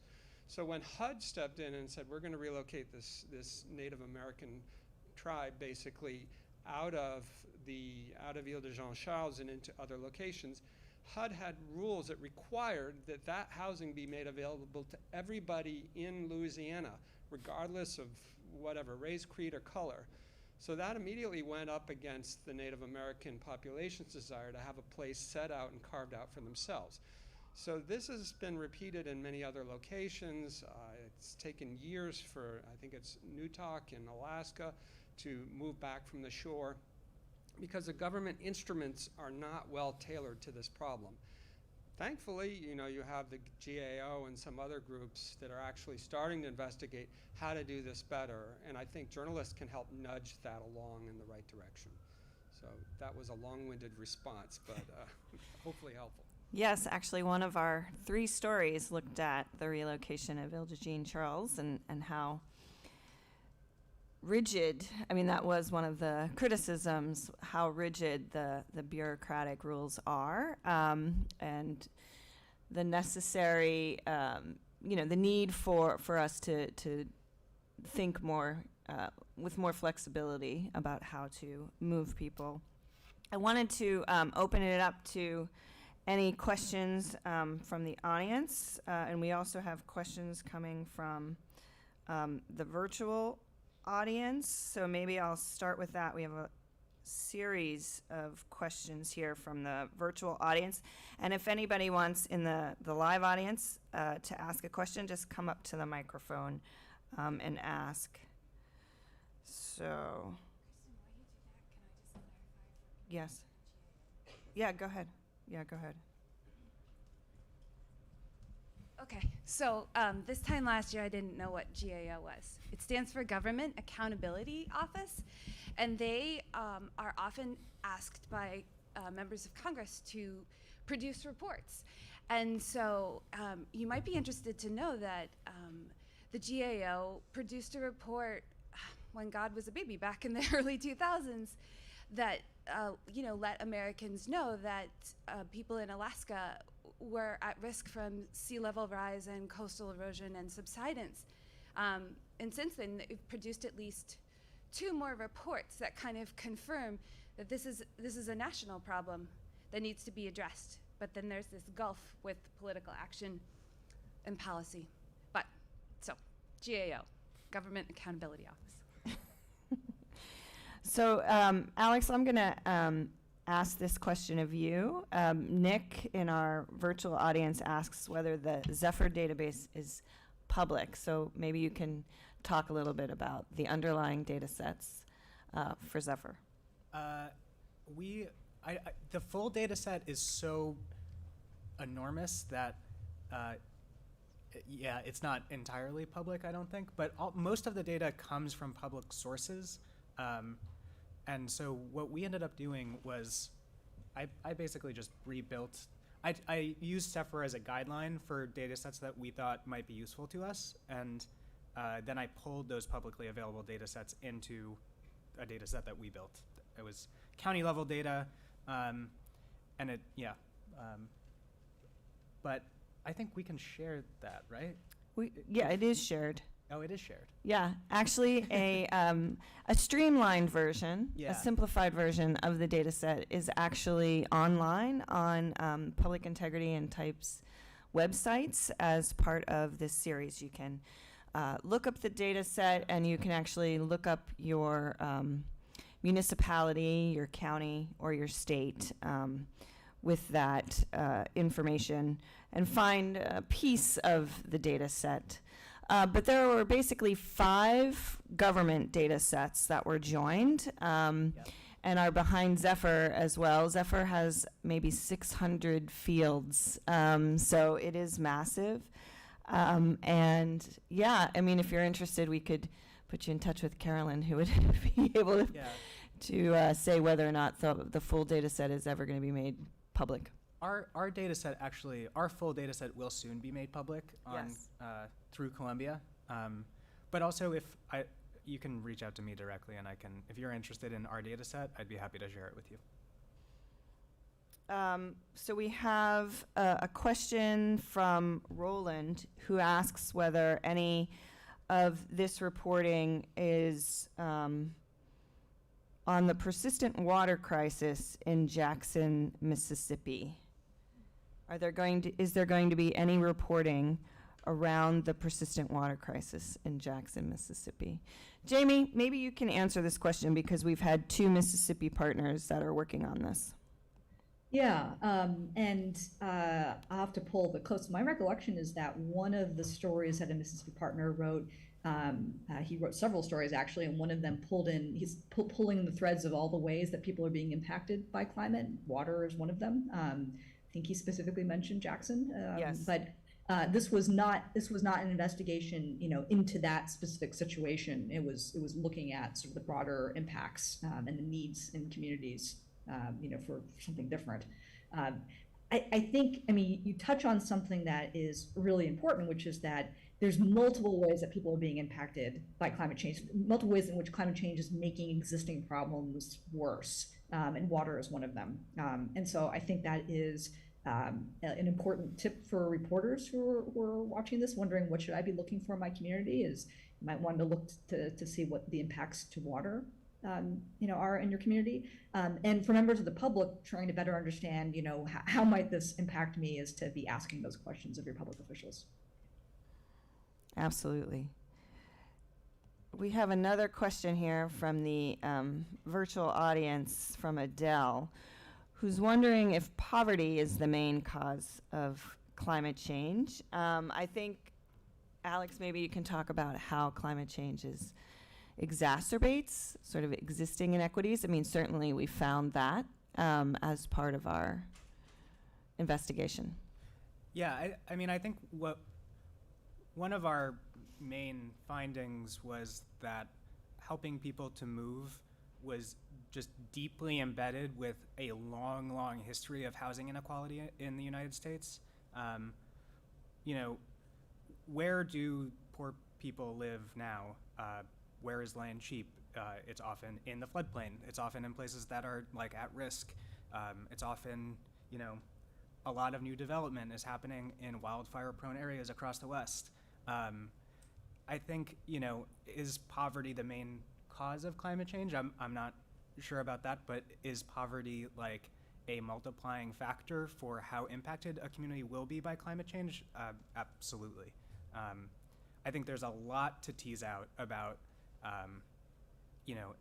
So when HUD stepped in and said, we're going to relocate this Native American tribe basically out of Ile de Jean Charles and into other locations, HUD had rules that required that housing be made available to everybody in Louisiana, regardless of whatever, race, creed, or color. So that immediately went up against the Native American population's desire to have a place set out and carved out for themselves. So this has been repeated in many other locations. It's taken years for, I think it's Newtok in Alaska, to move back from the shore because the government instruments are not well tailored to this problem. Thankfully, you have the GAO and some other groups that are actually starting to investigate how to do this better, and I think journalists can help nudge that along in the right direction. So that was a long-winded response, but hopefully helpful. Yes, actually, one of our 3 stories looked at the relocation of Ile de Jean Charles and how rigid, that was one of the criticisms, how rigid the bureaucratic rules are. And the necessary, the need for us to think more, with more flexibility about how to move people. I wanted to open it up to any questions from the audience, and we also have questions coming from the virtual audience, so maybe I'll start with that. We have a series of questions here from the virtual audience, and if anybody wants in the live audience to ask a question, just come up to the microphone and ask. So, yes. Yeah, go ahead. Okay, so this time last year I didn't know what GAO was. It stands for Government Accountability Office, and they are often asked by members of Congress to produce reports. And so you might be interested to know that the GAO produced a report when God was a baby back in the early 2000s that let Americans know that people in Alaska were at risk from sea level rise and coastal erosion and subsidence. And since then, they've produced at least 2 more reports that kind of confirm that this is a national problem that needs to be addressed. But then there's this gulf with political action and policy. But, so, GAO, Government Accountability Office. So, Alex, I'm going to ask this question of you. Nick in our virtual audience asks whether the Zephyr database is public. So maybe you can talk a little bit about the underlying data sets for Zephyr. The full data set is so enormous that, it's not entirely public, I don't think. But most of the data comes from public sources. And so what we ended up doing was I basically just rebuilt. I used Zephyr as a guideline for data sets that we thought might be useful to us. And then I pulled those publicly available data sets into a data set that we built. It was county level data. But I think we can share that, right? It is shared. Oh, it is shared. Yeah, actually, a streamlined version, Yeah. a simplified version of the data set is actually online on Public Integrity and Types websites as part of this series. You can look up the data set, and you can actually look up your municipality, your county, or your state with that information and find a piece of the data set. But there were basically 5 government data sets that were joined and are behind Zephyr as well. Zephyr has maybe 600 fields, so it is massive. And yeah, I mean, if you're interested, we could put you in touch with Carolyn, who would be able to say whether or not the full data set is ever going to be made public. Our data set our full data set will soon be made public on through Columbia. But also you can reach out to me directly, and if you're interested in our data set, I'd be happy to share it with you. So we have a question from Roland, who asks whether any of this reporting is on the persistent water crisis in Jackson, Mississippi. Is there going to be any reporting around the persistent water crisis in Jackson, Mississippi? Jamie, maybe you can answer this question because we've had 2 Mississippi partners that are working on this. Yeah, and I'll have to pull the close. My recollection is that one of the stories that a Mississippi partner wrote, he wrote several stories actually, and one of them he's pulling the threads of all the ways that people are being impacted by climate. Water is one of them. I think he specifically mentioned Jackson. Yes. But this was not an investigation, into that specific situation. It was looking at sort of the broader impacts and the needs in communities, for something different. I think, you touch on something that is really important, which is that there's multiple ways that people are being impacted by climate change, multiple ways in which climate change is making existing problems worse, and water is one of them. And so I think that is an important tip for reporters who are watching this, wondering what should I be looking for in my community, is you might want to look to see what the impacts to water are in your community. And for members of the public, trying to better understand, how might this impact me, is to be asking those questions of your public officials. Absolutely. We have another question here from the virtual audience from Adele, who's wondering if poverty is the main cause of climate change. I think, Alex, maybe you can talk about how climate change exacerbates sort of existing inequities. I mean, certainly we found that as part of our investigation. Yeah, I mean, I think one of our main findings was that helping people to move was just deeply embedded with a long, long history of housing inequality in the United States. Where do poor people live now? Where is land cheap? It's often in the floodplain. It's often in places that are like at risk. It's often, a lot of new development is happening in wildfire-prone areas across the West. I think, is poverty the main cause of climate change? I'm not sure about that, but is poverty like a multiplying factor for how impacted a community will be by climate change? Absolutely. I think there's a lot to tease out about,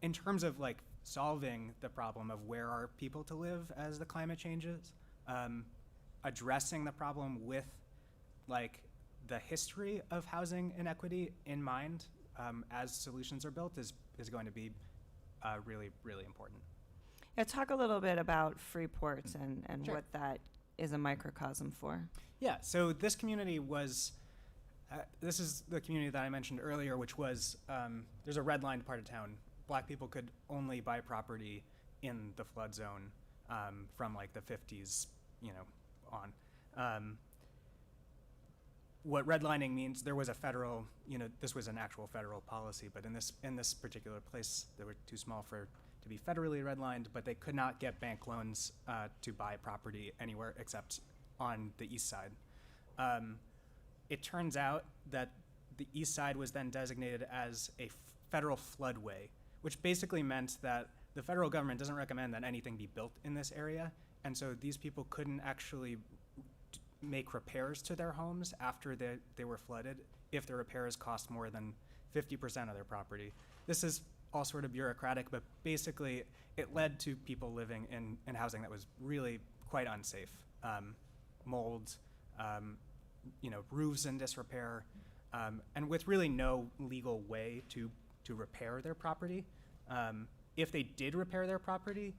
in terms of like solving the problem of where are people to live as the climate changes, addressing the problem with like the history of housing inequity in mind as solutions are built is going to be really, really important. Yeah, talk a little bit about Freeport and Sure. what that is a microcosm for. Yeah, so this community was, this is the community that I mentioned earlier, which was, there's a redlined part of town. Black people could only buy property in the flood zone from like the 50s, on. What redlining means, there was a federal, this was an actual federal policy, but in this particular place, they were too small to be federally redlined, but they could not get bank loans to buy property anywhere except on the east side. It turns out that the east side was then designated as a federal floodway, which basically meant that the federal government doesn't recommend that anything be built in this area, and so these people couldn't actually make repairs to their homes after they were flooded if the repairs cost more than 50% of their property. This is all sort of bureaucratic, but basically it led to people living in housing that was really quite unsafe. Mold, roofs in disrepair, and with really no legal way to repair their property. If they did repair their property,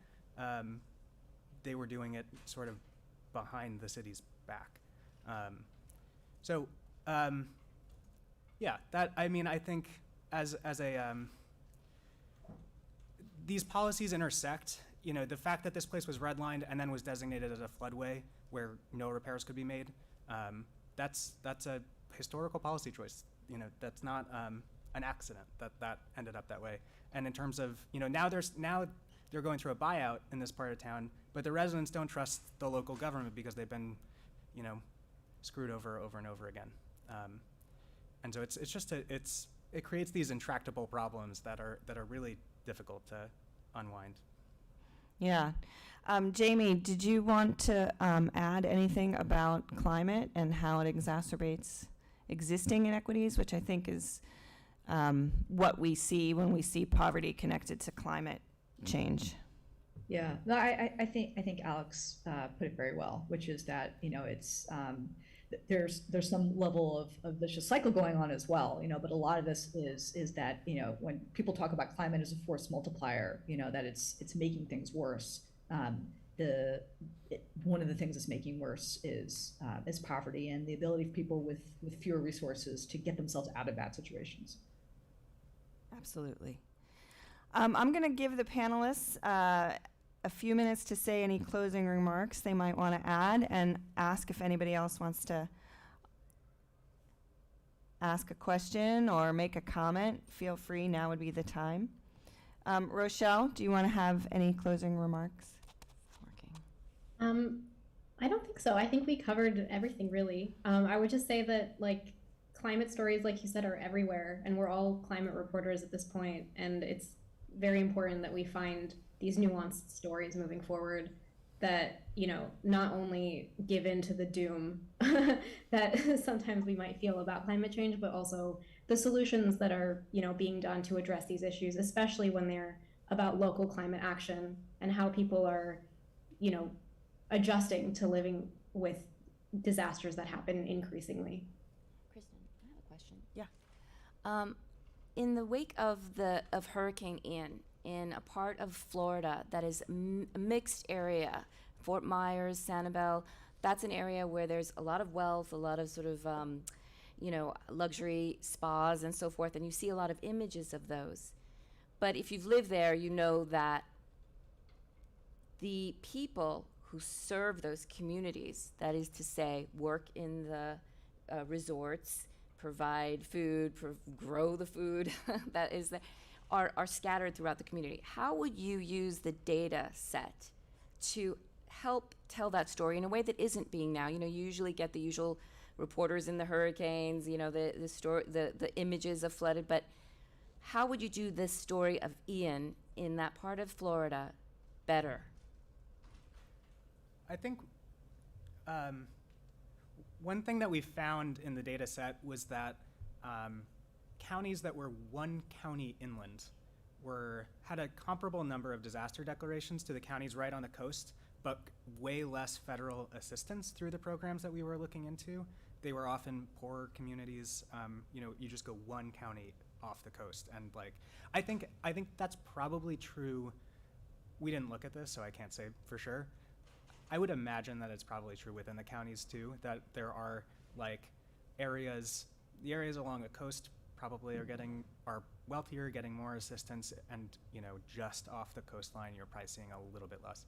they were doing it sort of behind the city's back. I think as a, these policies intersect, the fact that this place was redlined and then was designated as a floodway where no repairs could be made, that's a historical policy choice. That's not an accident that ended up that way. And in terms of, now they're going through a buyout in this part of town, but the residents don't trust the local government because they've been, screwed over and over again. And so it creates these intractable problems that are really difficult to unwind. Yeah. Jamie, did you want to add anything about climate and how it exacerbates existing inequities, which I think is what we see when we see poverty connected to climate change? Yeah, no, I think Alex put it very well, which is that it's there's some level of vicious cycle going on as well, but a lot of this is that when people talk about climate as a force multiplier, that it's making things worse. One of the things that's making worse is poverty and the ability of people with fewer resources to get themselves out of bad situations. Absolutely. I'm going to give the panelists a few minutes to say any closing remarks they might want to add, and ask if anybody else wants to ask a question or make a comment. Feel free, now would be the time. Rochelle, do you want to have any closing remarks? Working. I don't think so. I think we covered everything really. I would just say that like climate stories, like you said, are everywhere, and we're all climate reporters at this point, and it's very important that we find these nuanced stories moving forward that, you know, not only give in to the doom that sometimes we might feel about climate change, but also the solutions that are, you know, being done to address these issues, especially when they're about local climate action and how people are, you know, adjusting to living with disasters that happen increasingly. Kristen, I have a question. Yeah. In the wake of Hurricane Ian, in a part of Florida that is a mixed area, Fort Myers, Sanibel, that's an area where there's a lot of wealth, a lot of sort of, luxury spas and so forth, and you see a lot of images of those. But if you've lived there, you know that the people who serve those communities, that is to say, work in the resorts, provide food, grow the food that is there, are scattered throughout the community. How would you use the data set to help tell that story in a way that isn't being now? You know, you usually get the usual reporters in the hurricanes, you know, the story, the images of flooded, but how would you do this story of Ian in that part of Florida better? I think one thing that we found in the data set was that counties that were one county inland had a comparable number of disaster declarations to the counties right on the coast, but way less federal assistance through the programs that we were looking into. They were often poorer communities. You know, you just go one county off the coast, and like, I think that's probably true. We didn't look at this, so I can't say for sure. I would imagine that it's probably true within the counties too, that there are like the areas along the coast probably are wealthier, getting more assistance, and you know, just off the coastline you're probably seeing a little bit less.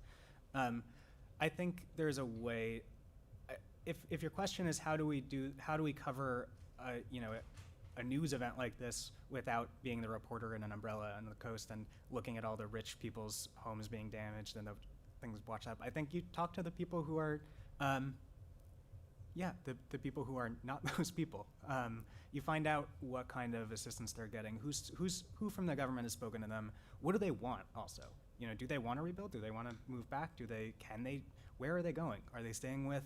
I think there's a way. If your question is how do we cover a news event like this without being the reporter in an umbrella on the coast and looking at all the rich people's homes being damaged and the things washed up, I think you talk to the people who are, the people who are not those people. You find out what kind of assistance they're getting, who from the government has spoken to them, what do they want also? You know, do they want to rebuild? Do they want to move back? Where are they going? Are they staying with,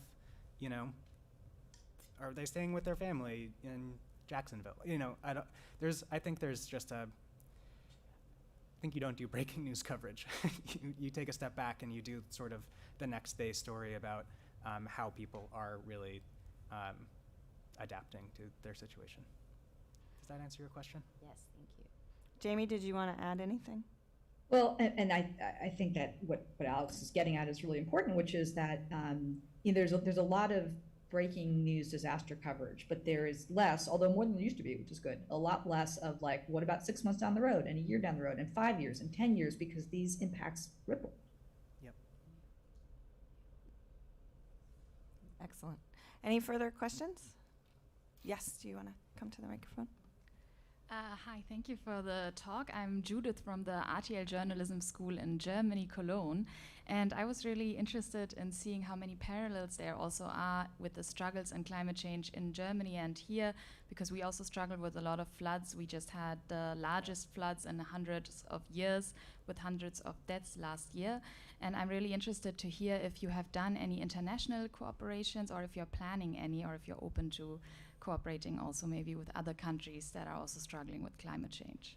their family in Jacksonville? You know, I think you don't do breaking news coverage. You take a step back and you do sort of the next day story about how people are really adapting to their situation. Does that answer your question? Yes, thank you. Jamie, did you want to add anything? Well, and I think that what Alex is getting at is really important, which is that there's a lot of breaking news disaster coverage, but there is less, although more than there used to be, which is good, a lot less of like, what about 6 months down the road and a year down the road and 5 years and 10 years, because these impacts ripple. Yep. Excellent. Any further questions? Yes, do you want to come to the microphone? Hi, thank you for the talk. I'm Judith from the RTL Journalism School in Germany, Cologne. And I was really interested in seeing how many parallels there also are with the struggles and climate change in Germany and here, because we also struggle with a lot of floods. We just had the largest floods in hundreds of years with hundreds of deaths last year. And I'm really interested to hear if you have done any international cooperations or if you're planning any, or if you're open to cooperating also maybe with other countries that are also struggling with climate change.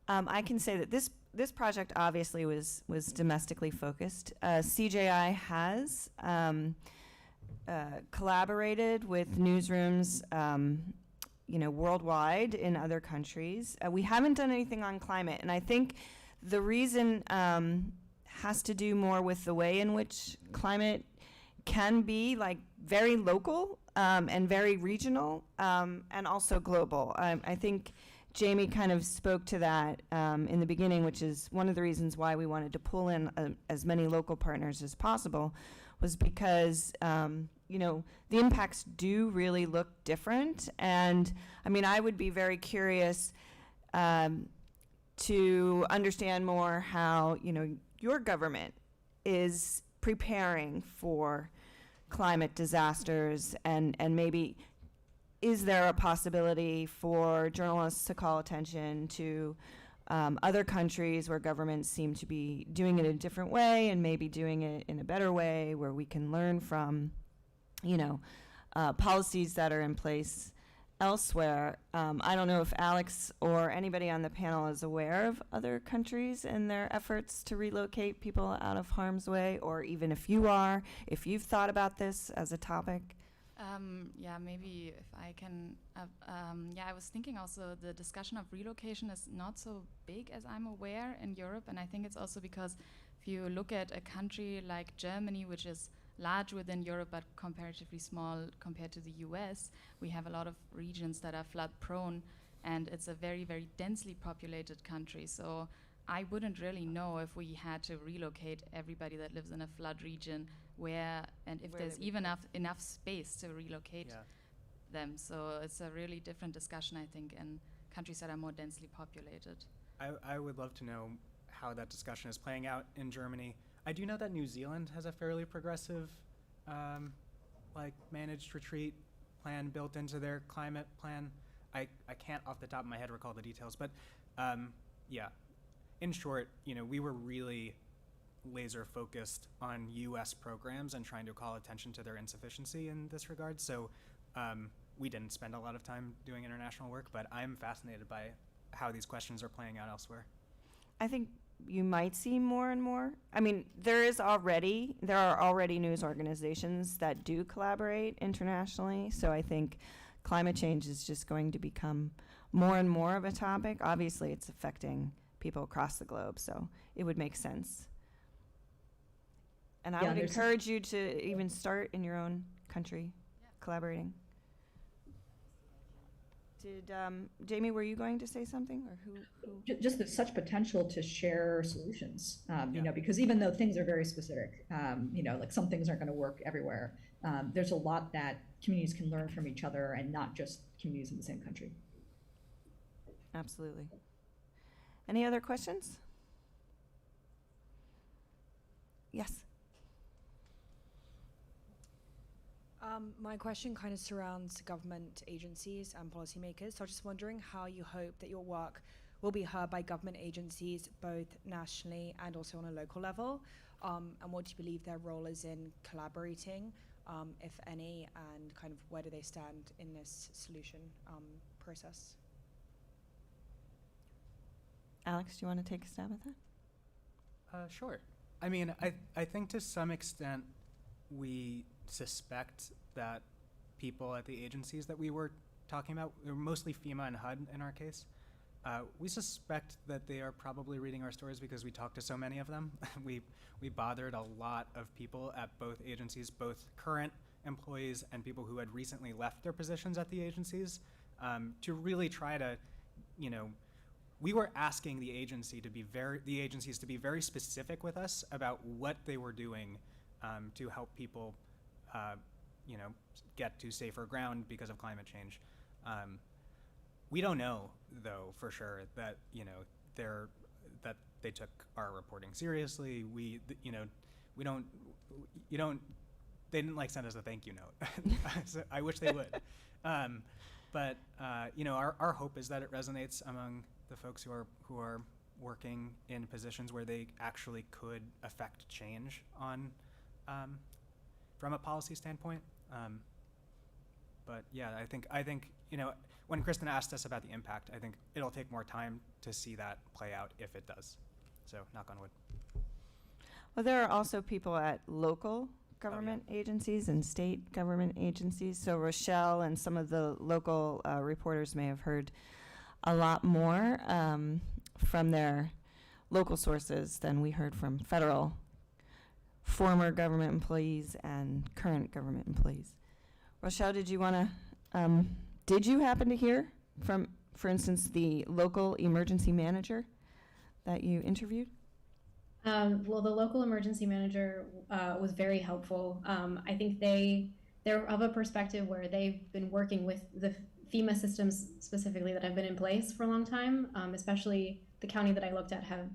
I can say that this project obviously was domestically focused. CJI has collaborated with newsrooms, worldwide in other countries. We haven't done anything on climate, and I think the reason has to do more with the way in which climate can be like very local and very regional and also global. I think Jamie kind of spoke to that in the beginning, which is one of the reasons why we wanted to pull in as many local partners as possible, was because the impacts do really look different. And I mean, I would be very curious to understand more how your government is preparing for climate disasters, and maybe is there a possibility for journalists to call attention to other countries where governments seem to be doing it a different way and maybe doing it in a better way, where we can learn from, policies that are in place elsewhere. I don't know if Alex or anybody on the panel is aware of other countries and their efforts to relocate people out of harm's way, or even if you are, if you've thought about this as a topic. Yeah, maybe if I can. I was thinking also the discussion of relocation is not so big as I'm aware in Europe, and I think it's also because if you look at a country like Germany, which is large within Europe but comparatively small compared to the US, we have a lot of regions that are flood prone, and it's a very, very densely populated country. So I wouldn't really know if we had to relocate everybody that lives in a flood region where, and if there's even enough space to relocate them. So it's a really different discussion, I think, in countries that are more densely populated. I would love to know how that discussion is playing out in Germany. I do know that New Zealand has a fairly progressive, managed retreat plan built into their climate plan. I can't off the top of my head recall the details, but in short, we were really laser focused on US programs and trying to call attention to their insufficiency in this regard. So we didn't spend a lot of time doing international work, but I'm fascinated by how these questions are playing out elsewhere. I think you might see more and more. I mean, there are already news organizations that do collaborate internationally. So I think climate change is just going to become more and more of a topic. Obviously, it's affecting people across the globe, so it would make sense. And I would encourage you to even start in your own country, collaborating. Did Jamie, were you going to say something, or who? Just there's such potential to share solutions, because even though things are very specific, like some things aren't going to work everywhere, there's a lot that communities can learn from each other, and not just communities in the same country. Absolutely. Any other questions? Yes. My question kind of surrounds government agencies and policymakers. So I'm just wondering how you hope that your work will be heard by government agencies, both nationally and also on a local level. And what do you believe their role is in collaborating, if any, and kind of where do they stand in this solution process? Alex, do you want to take a stab at that? Sure. I mean, I think to some extent we suspect that people at the agencies that we were talking about, they were mostly FEMA and HUD in our case, we suspect that they are probably reading our stories because we talked to so many of them. We bothered a lot of people at both agencies, both current employees and people who had recently left their positions at the agencies, to really try to, we were asking the agencies to be very specific with us about what they were doing to help people, get to safer ground because of climate change. We don't know, though, for sure that that they took our reporting seriously. They didn't send us a thank you note. So I wish they would. But our hope is that it resonates among the folks who are working in positions where they actually could affect change on from a policy standpoint. But yeah, I think when Kristen asked us about the impact, I think it'll take more time to see that play out if it does. So knock on wood. Well, there are also people at local government agencies and state government agencies. So Rochelle and some of the local reporters may have heard a lot more from their local sources than we heard from federal former government employees and current government employees. Rochelle, did you happen to hear from, for instance, the local emergency manager that you interviewed? Well, the local emergency manager was very helpful. I think they're of a perspective where they've been working with the FEMA systems specifically that have been in place for a long time, especially the county that I looked at have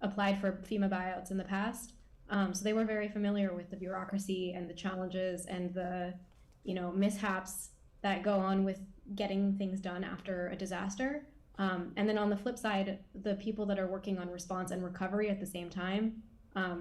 applied for FEMA buyouts in the past. So they were very familiar with the bureaucracy and the challenges and the, mishaps that go on with getting things done after a disaster. And then on the flip side, the people that are working on response and recovery at the same time, I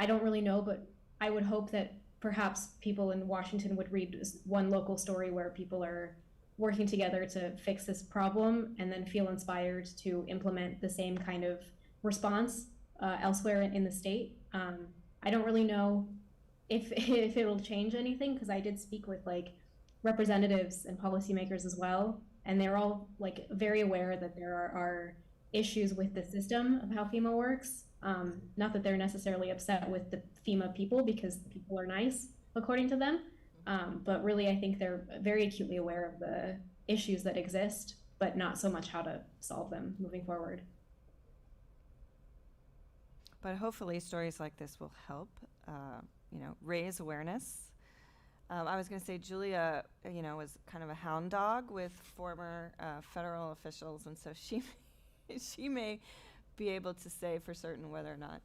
don't really know, but I would hope that perhaps people in Washington would read one local story where people are working together to fix this problem and then feel inspired to implement the same kind of response elsewhere in the state. I don't really know if it'll change anything, because I did speak with representatives and policymakers as well, and they're all very aware that there are issues with the system of how FEMA works. Not that they're necessarily upset with the FEMA people, because the people are nice according to them, but really I think they're very acutely aware of the issues that exist, but not so much how to solve them moving forward. But hopefully stories like this will help, raise awareness. I was going to say Julia, was kind of a hound dog with former federal officials, and so she may be able to say for certain whether or not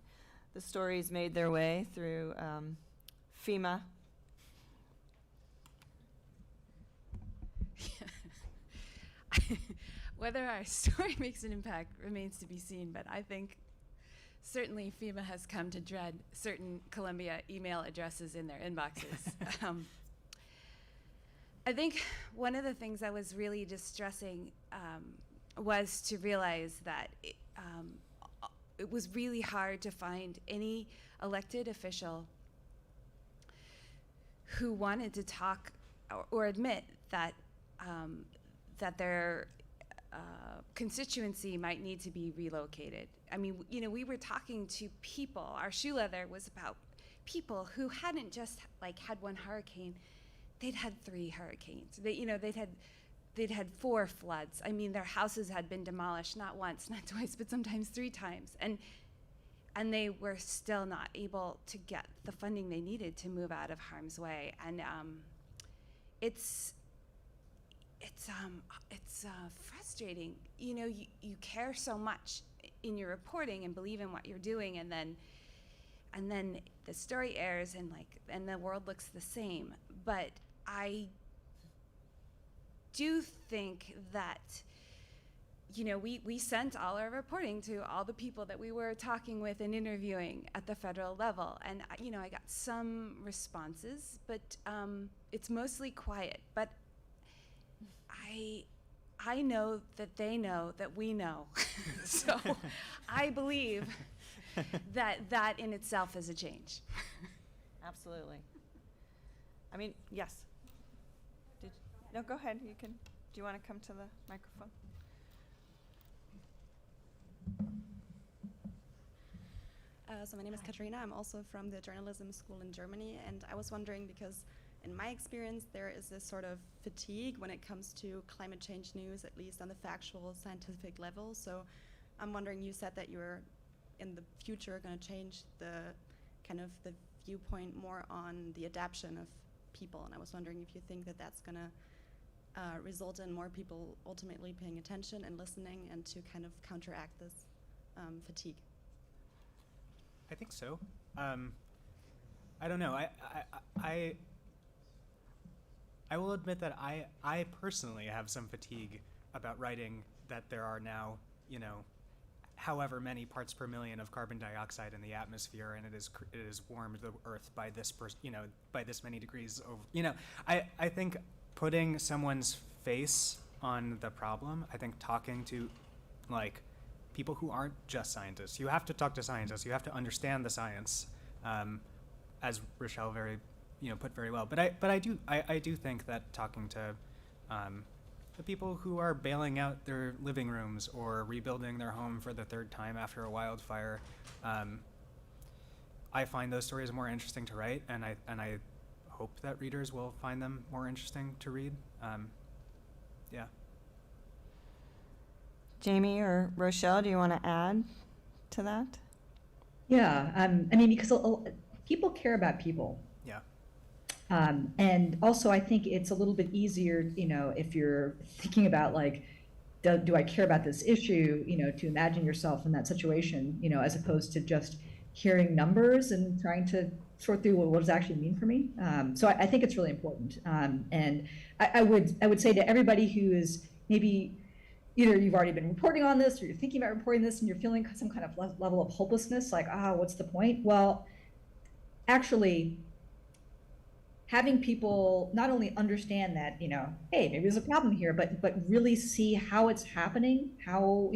the stories made their way through FEMA. Whether our story makes an impact remains to be seen, but I think certainly FEMA has come to dread certain Columbia email addresses in their inboxes. I think one of the things that was really distressing was to realize that it was really hard to find any elected official who wanted to talk or admit that that their constituency might need to be relocated. I mean, we were talking to people. Our shoe leather was about people who hadn't just had one hurricane; they'd had 3 hurricanes. They'd had 4 floods. I mean, their houses had been demolished not once, not twice, but sometimes 3 times, and they were still not able to get the funding they needed to move out of harm's way. And it's frustrating. You care so much in your reporting and believe in what you're doing, and then the story airs and the world looks the same. But I do think that we sent all our reporting to all the people that we were talking with and interviewing at the federal level, and I got some responses, but it's mostly quiet. But I know that they know that we know. So I believe that in itself is a change. Absolutely. I mean, yes. No, go ahead. Do you want to come to the microphone? So my name is Katrina. I'm also from the journalism school in Germany, and I was wondering, because in my experience there is this sort of fatigue when it comes to climate change news, at least on the factual scientific level. So I'm wondering, you said that you're in the future going to change the kind of the viewpoint more on the adaptation of people, and I was wondering if you think that that's going to result in more people ultimately paying attention and listening, and to kind of counteract this fatigue. I think so. I don't know. I will admit that I personally have some fatigue about writing that there are now, however many parts per million of carbon dioxide in the atmosphere, and it is warmed the Earth by by this many degrees over. I think putting someone's face on the problem, I think talking to people who aren't just scientists. You have to talk to scientists. You have to understand the science, as Rochelle put very well. But I do think that talking to the people who are bailing out their living rooms or rebuilding their home for the 3rd time after a wildfire, I find those stories more interesting to write, and I hope that readers will find them more interesting to read. Yeah. Jamie or Rochelle, do you want to add to that? Yeah, I mean, because people care about people. Yeah. And also, I think it's a little bit easier, if you're thinking about do I care about this issue, to imagine yourself in that situation, as opposed to just hearing numbers and trying to sort through what does it actually mean for me. So I think it's really important. And I would say to everybody who is maybe either you've already been reporting on this or you're thinking about reporting this and you're feeling some kind of level of hopelessness, like, what's the point? Well, actually, having people not only understand that, hey, maybe there's a problem here, but really see how it's happening, how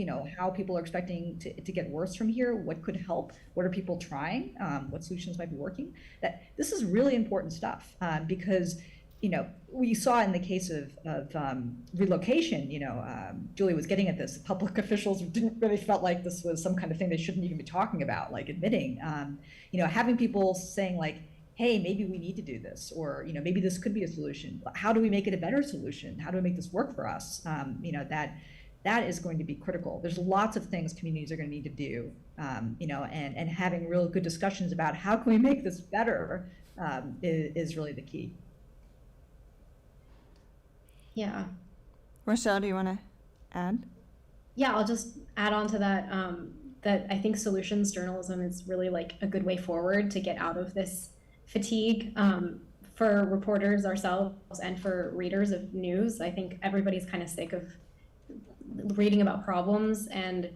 people are expecting to get worse from here, what could help, what are people trying, what solutions might be working. That this is really important stuff, because we saw in the case of relocation, Julie was getting at this, public officials didn't really felt like this was some kind of thing they shouldn't even be talking about, like admitting, having people saying like, hey, maybe we need to do this, or maybe this could be a solution. How do we make it a better solution? How do we make this work for us? That is going to be critical. There's lots of things communities are going to need to do, and having real good discussions about how can we make this better is really the key. Yeah. Rochelle, do you want to add? Yeah, I'll just add on to that, that I think solutions journalism is really like a good way forward to get out of this fatigue for reporters ourselves and for readers of news. I think everybody's kind of sick of reading about problems, and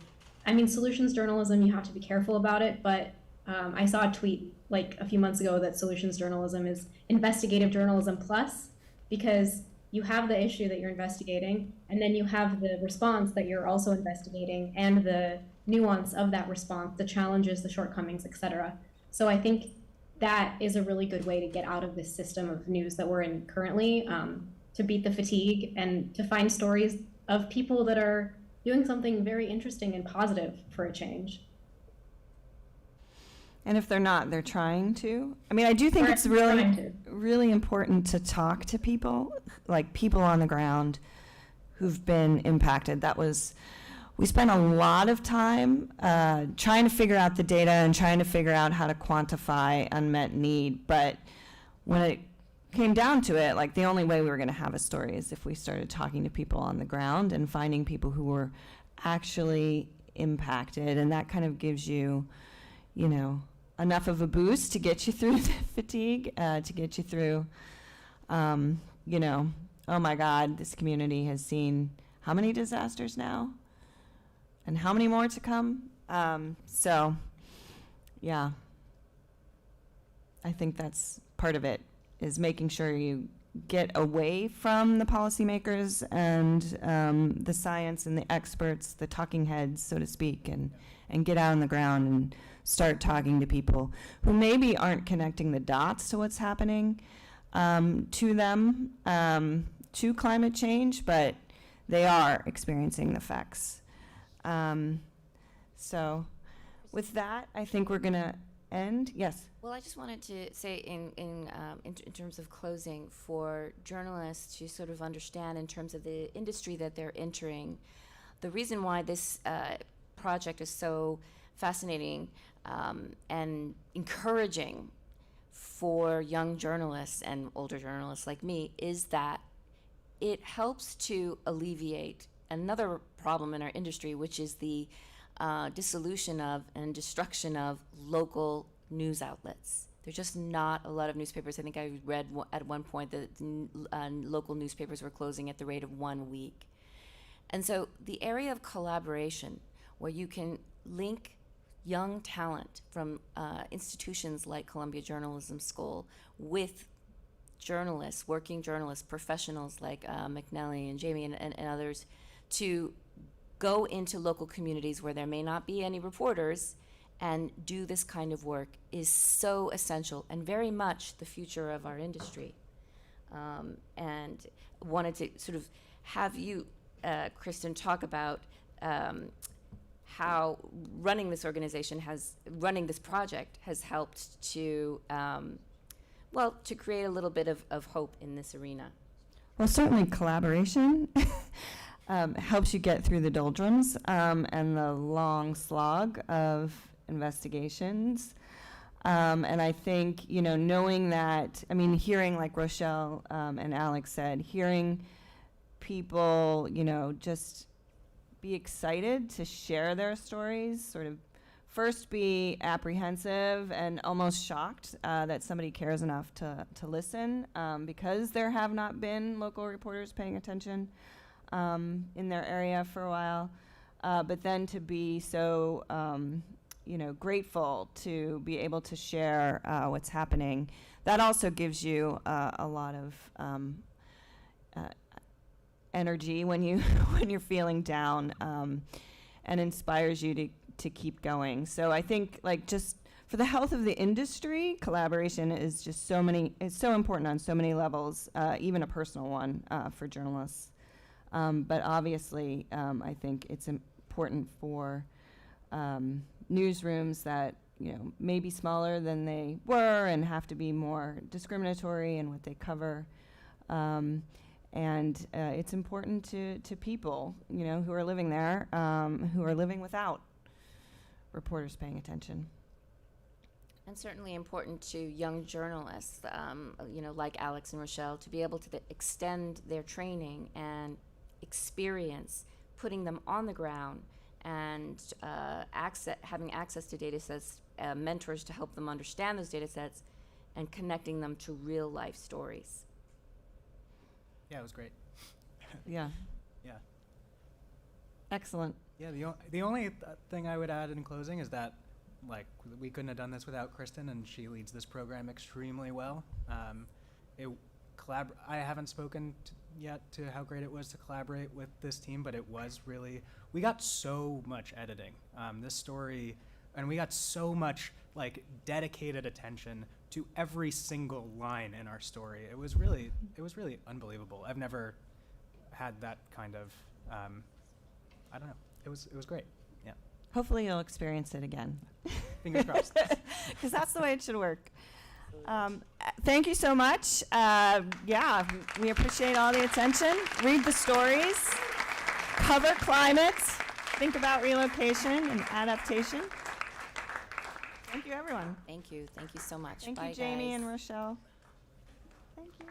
I mean, solutions journalism, you have to be careful about it, but I saw a tweet like a few months ago that solutions journalism is investigative journalism plus, because you have the issue that you're investigating, and then you have the response that you're also investigating, and the nuance of that response, the challenges, the shortcomings, etc. So I think that is a really good way to get out of this system of news that we're in currently, to beat the fatigue and to find stories of people that are doing something very interesting and positive for a change. And if they're not, they're trying to. I mean, I do think it's really important to talk to people, like people on the ground who've been impacted. We spent a lot of time trying to figure out the data and trying to figure out how to quantify unmet need. But when it came down to it, like the only way we were going to have a story is if we started talking to people on the ground and finding people who were actually impacted. And that kind of gives you, enough of a boost to get you through the fatigue, to get you through, oh my God, this community has seen how many disasters now? And how many more to come? So, yeah, I think that's part of it, is making sure you get away from the policymakers and the science and the experts, the talking heads, so to speak, and get out on the ground and start talking to people who maybe aren't connecting the dots to what's happening to them, to climate change, but they are experiencing the effects. So with that, I think we're going to end. Yes? Well, I just wanted to say in terms of closing, for journalists to sort of understand in terms of the industry that they're entering, the reason why this project is so fascinating and encouraging for young journalists and older journalists like me is that it helps to alleviate another problem in our industry, which is the dissolution of and destruction of local news outlets. There's just not a lot of newspapers. I think I read at one point that local newspapers were closing at the rate of 1 week. And so the area of collaboration, where you can link young talent from institutions like Columbia Journalism School with journalists, working journalists, professionals like McNally and Jamie and others, to go into local communities where there may not be any reporters and do this kind of work is so essential and very much the future of our industry. And wanted to sort of have you, Kristen, talk about how running this project has helped to, to create a little bit of hope in this arena. Well, certainly collaboration helps you get through the doldrums and the long slog of investigations. And I think, knowing that, hearing like Rochelle and Alex said, hearing people, just be excited to share their stories, sort of first be apprehensive and almost shocked that somebody cares enough to listen, because there have not been local reporters paying attention in their area for a while. But then to be so, grateful to be able to share what's happening. That also gives you a lot of energy when you're feeling down, and inspires you to keep going. So I think, like, just for the health of the industry, collaboration is just it's so important on so many levels, even a personal one for journalists. But obviously, I think it's important for newsrooms that may be smaller than they were and have to be more discriminatory in what they cover. And it's important to people, who are living there, who are living without reporters paying attention. And certainly important to young journalists, like Alex and Rochelle, to be able to extend their training and experience, putting them on the ground and having access to data sets, mentors to help them understand those data sets, and connecting them to real life stories. Yeah, it was great. Yeah. Yeah. Excellent. Yeah, the only thing I would add in closing is that, we couldn't have done this without Kristen, and she leads this program extremely well. I haven't spoken yet to how great it was to collaborate with this team, but it was really, we got so much editing. This story, and we got so much dedicated attention to every single line in our story. It was really unbelievable. I've never had that kind of, I don't know. It was great. Yeah. Hopefully you'll experience it again. Fingers crossed. Because that's the way it should work. Thank you so much. We appreciate all the attention. Read the stories. Cover climate. Think about relocation and adaptation. Thank you, everyone. Thank you so much. Thank Bye, you, Jamie guys. and Rochelle. Thank you.